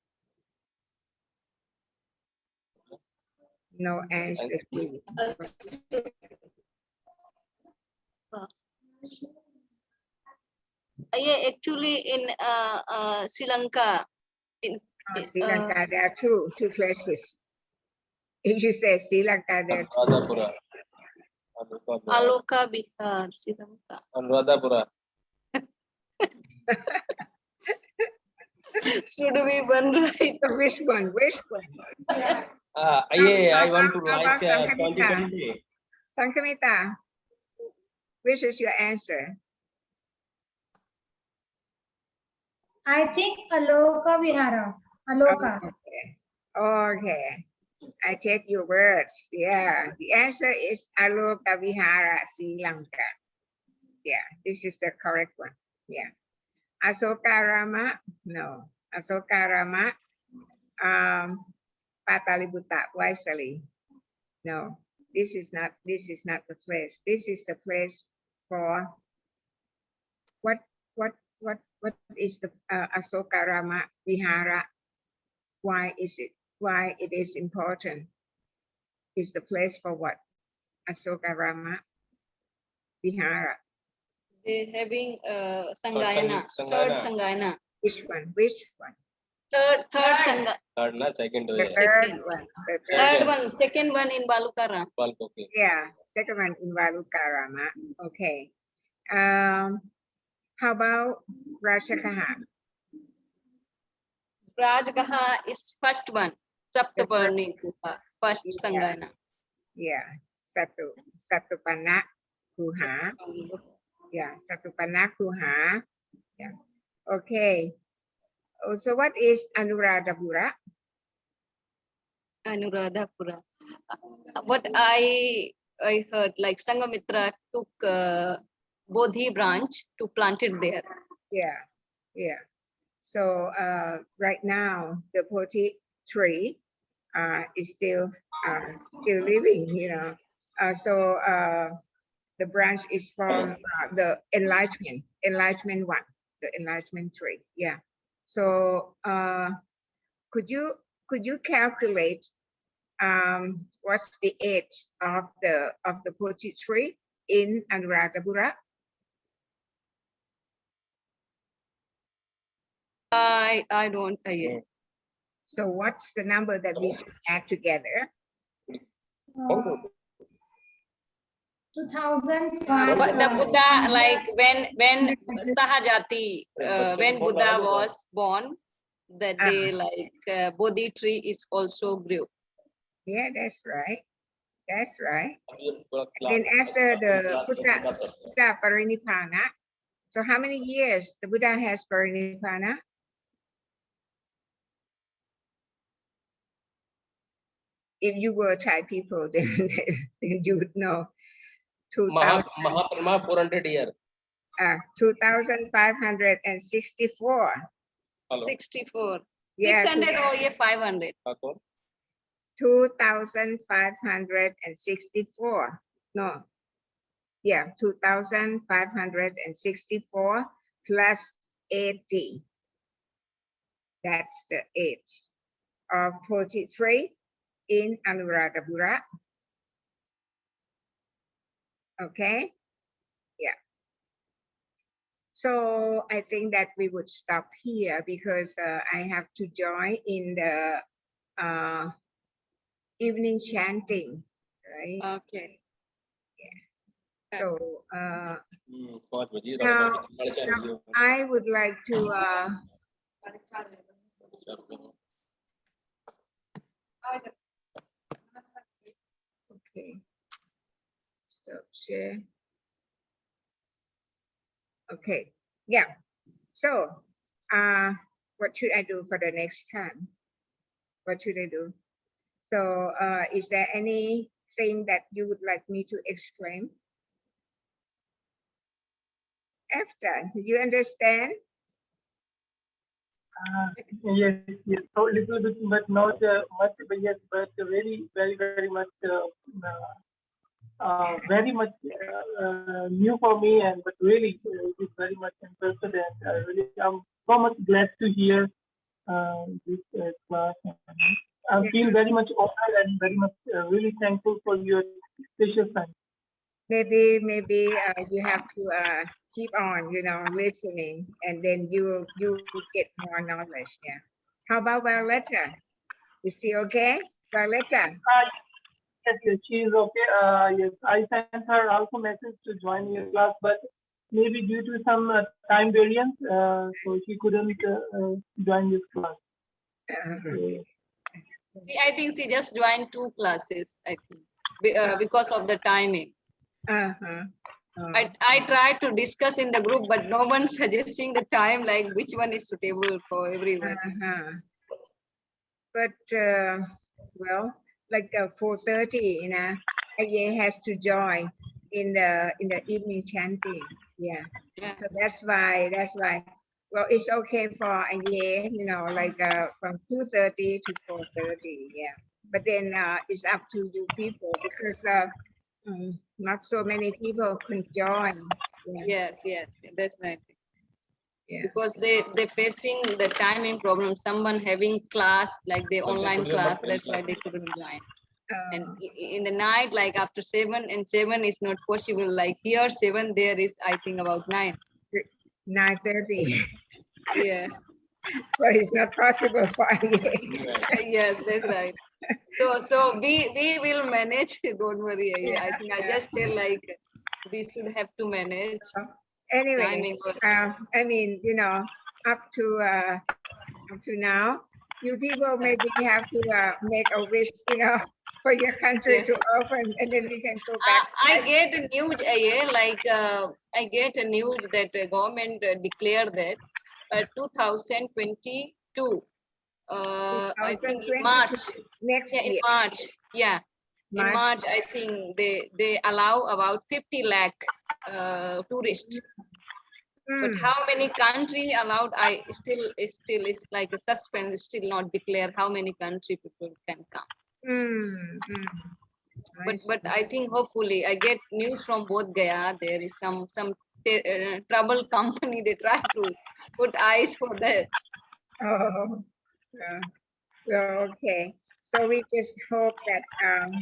No answer. Yeah, actually in Sri Lanka. Sri Lanka, there are two places. If you say Sri Lanka, there are two. Anuradhapura. Aloka Bihar, Sri Lanka. Anuradhapura. Should we one right? Which one? I want to How about like Sankamita? 2020. Sankamita, which is your answer? I think Aloka Vihara. Aloka. Okay. I check your words. Yeah, the answer is Aloka Vihara, Sri Lanka. Yeah, this is the correct one. Yeah. Asokarama, no. Asokarama, Pataliputta, Vaisali. No, this is not the place. This is the place for what is the Asokarama Vihara? Why it is important? Is the place for what? Asokarama Vihara. They having Sanggayana, third Sanggayana. Which one? third Sangha. Third, na, second. The Yeah. third Second. one. The third. Third one, second one in Balukara. Bulk, okay. Yeah, second one in Valukarama. Okay. How about Rajakaha? Rajgaha is first one. Saptaparni Guha, first Yeah. Sangana. Yeah, Satupana Kuha. Yeah, Satupana Kuha. Yeah. Okay. Oh, so what is Anuradhapura? Anuradhapura. What I heard, like Sangamitra took Bodhi branch to plant it there. Yeah, yeah. So right now the Bodhi tree is still living, you know. So the branch is from the enlightenment one, the enlightenment tree. Yeah. So could you calculate what's the age of the Bodhi tree in Anuradhapura? I don't. So what's the number that we should add together? 2005. But the Buddha, like when Sahajati, when Buddha was born, that day, like Bodhi tree is also grew. Yeah, that's right. That's right. Then after the Buddha Parinibbana, so how many years the Buddha has Parinibbana? If you were Thai people, then you would know. Mahaprama 400 year. 2,564. Hello. 64. Yeah, 600 or yeah, 500. 2,564. No. Yeah, 2,564 plus 80. That's the age of Bodhi tree in Anuradhapura. Okay. Yeah. So I think that we would stop here because I have to join in the evening chanting, right? Okay. So Hmm, now I would like to okay. So share. Okay. Yeah. So what should I do for the next time? What should I do? So is there anything that you would like me to explain? After, do you understand? Yes, yes. So little bit, but not much. But yes, but very, very much, very much new for me. And but really, it is very much interested, and really, I'm so much glad to hear this class. I feel very much honored and very much really thankful for your precious time. Maybe you have to keep on, you know, listening, and then you get more knowledge. Yeah. How about Violetta? Is she okay, Violetta? Yes, yes, she is okay. Yes, I sent her also message to join your class, but maybe due to some time variance, so she couldn't join this class. I think she just joined 2 classes, I think, because of the timing. I tried to discuss in the group, but no one suggesting the time, like which one is suitable for everyone. But well, like 4:30, you know, Aye has to join in the evening chanting. Yeah. So that's why. Well, it's okay for Aye, you know, like from 2:30 to 4:30. Yeah. But then it's up to you people because not so many people can join. Yeah. Yes, that's right. Yeah. Because they're facing the timing problem. Someone having class, like the online class, that's why they couldn't join. And in the night, like after 7, and 7 is not possible. Like here, 7, there is, I think, about 9. 9:30. Yeah. So it's not possible for you. Yes, that's right. So we will manage. Don't worry. I think I just tell like we should have to manage Anyway, timing. I mean, you know, up to now, you people maybe have to make a wish, you know, for your country to open, and then we can go back. I get a news, I get a news that the government declared that 2022, I think in 2022, March. next Yeah, in year. March. Yeah, in March, I think they allow about 50 lakh tourists. But how many country allowed? Still is like a suspense. Still not declare how many country people can come. But I think hopefully I get news from both Gaya. There is some trouble company. They try to put eyes for that. Oh, okay. So we just hope that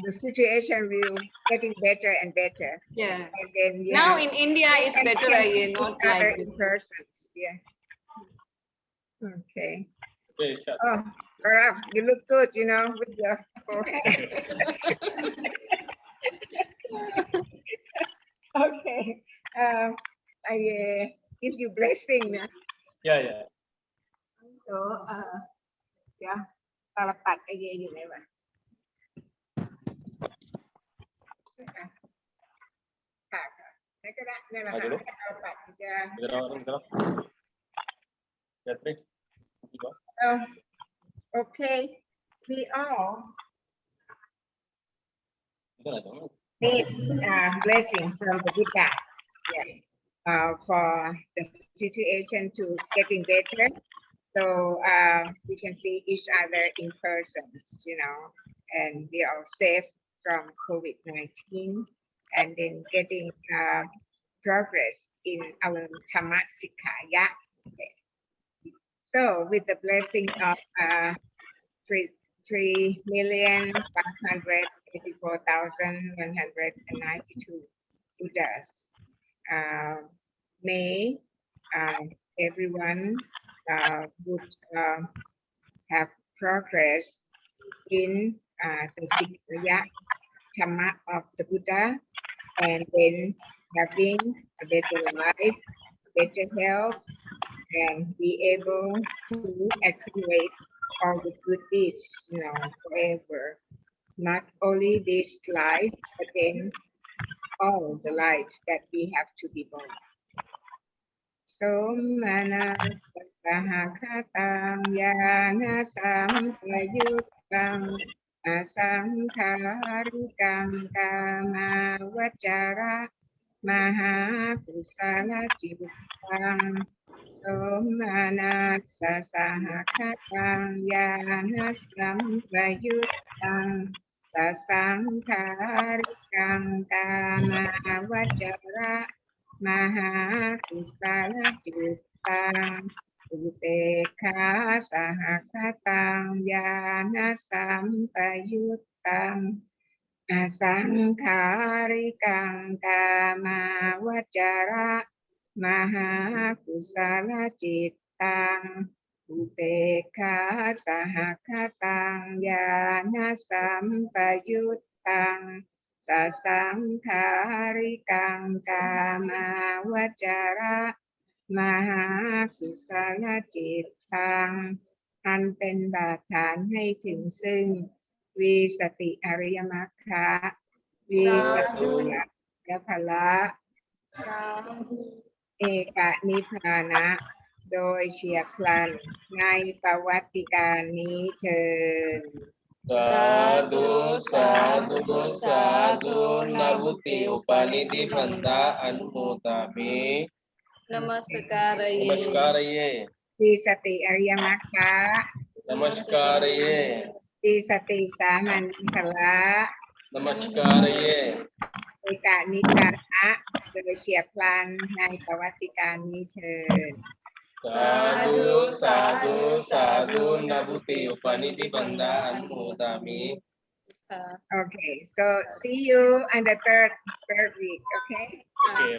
the situation will getting better and better. Yeah. And then Now in India is better again, not like in persons. Yeah. Okay. Okay, sure. Oh, Gaurav, you look good, you know, with your forehead. Okay. I give you blessing. Yeah. So, yeah. Talapat again, you never. Okay, we all need blessing from the Buddha, for the situation to getting better. So we can see each other in person, you know, and we are safe from COVID-19, and then getting progress in our Dhamma Sikkha. Yeah. Okay. So with the blessing of 3,584,192 Buddhas, may everyone would have progress in the Sikkha Dhamma of the Buddha, and then having a better life, better health, and be able to accumulate all the good deeds, you know, forever. Not only this life, but then all the life that we have to be born. Somana sahakatam yana sampayukam asamkarikam kama vajara maha kusala cittang. Somana sahakatam yana sampayukam sasangkarikam kama vajara maha kusala cittang upekha sahakatang yana sampayuttam asangkarikang kama vajara maha kusala cittang upekha sahakatang yana sampayuttam sasangkarikang kama vajara maha kusala cittang อันเป็นบาทฐานให้ถึงซึ่งวิสติอริยมรรคะวิสัพพะพละเอกนิพพานะโดยเฉียบพลันในประวัติการนี้เถิด Sadhu, sadhu, sadhu, nabuti upaniti bhanda anmodami. Namaskaraye. Namaskaraye. วิสติอริยมรรคะ Namaskaraye. วิสติสามัญพละ Namaskaraye. เอกนิพพานะโดยเฉียบพลันในประวัติการนี้เถิด Sadhu, sadhu, sadhu, nabuti upaniti bhanda anmodami. Okay, so see you on the third week, okay? Okay.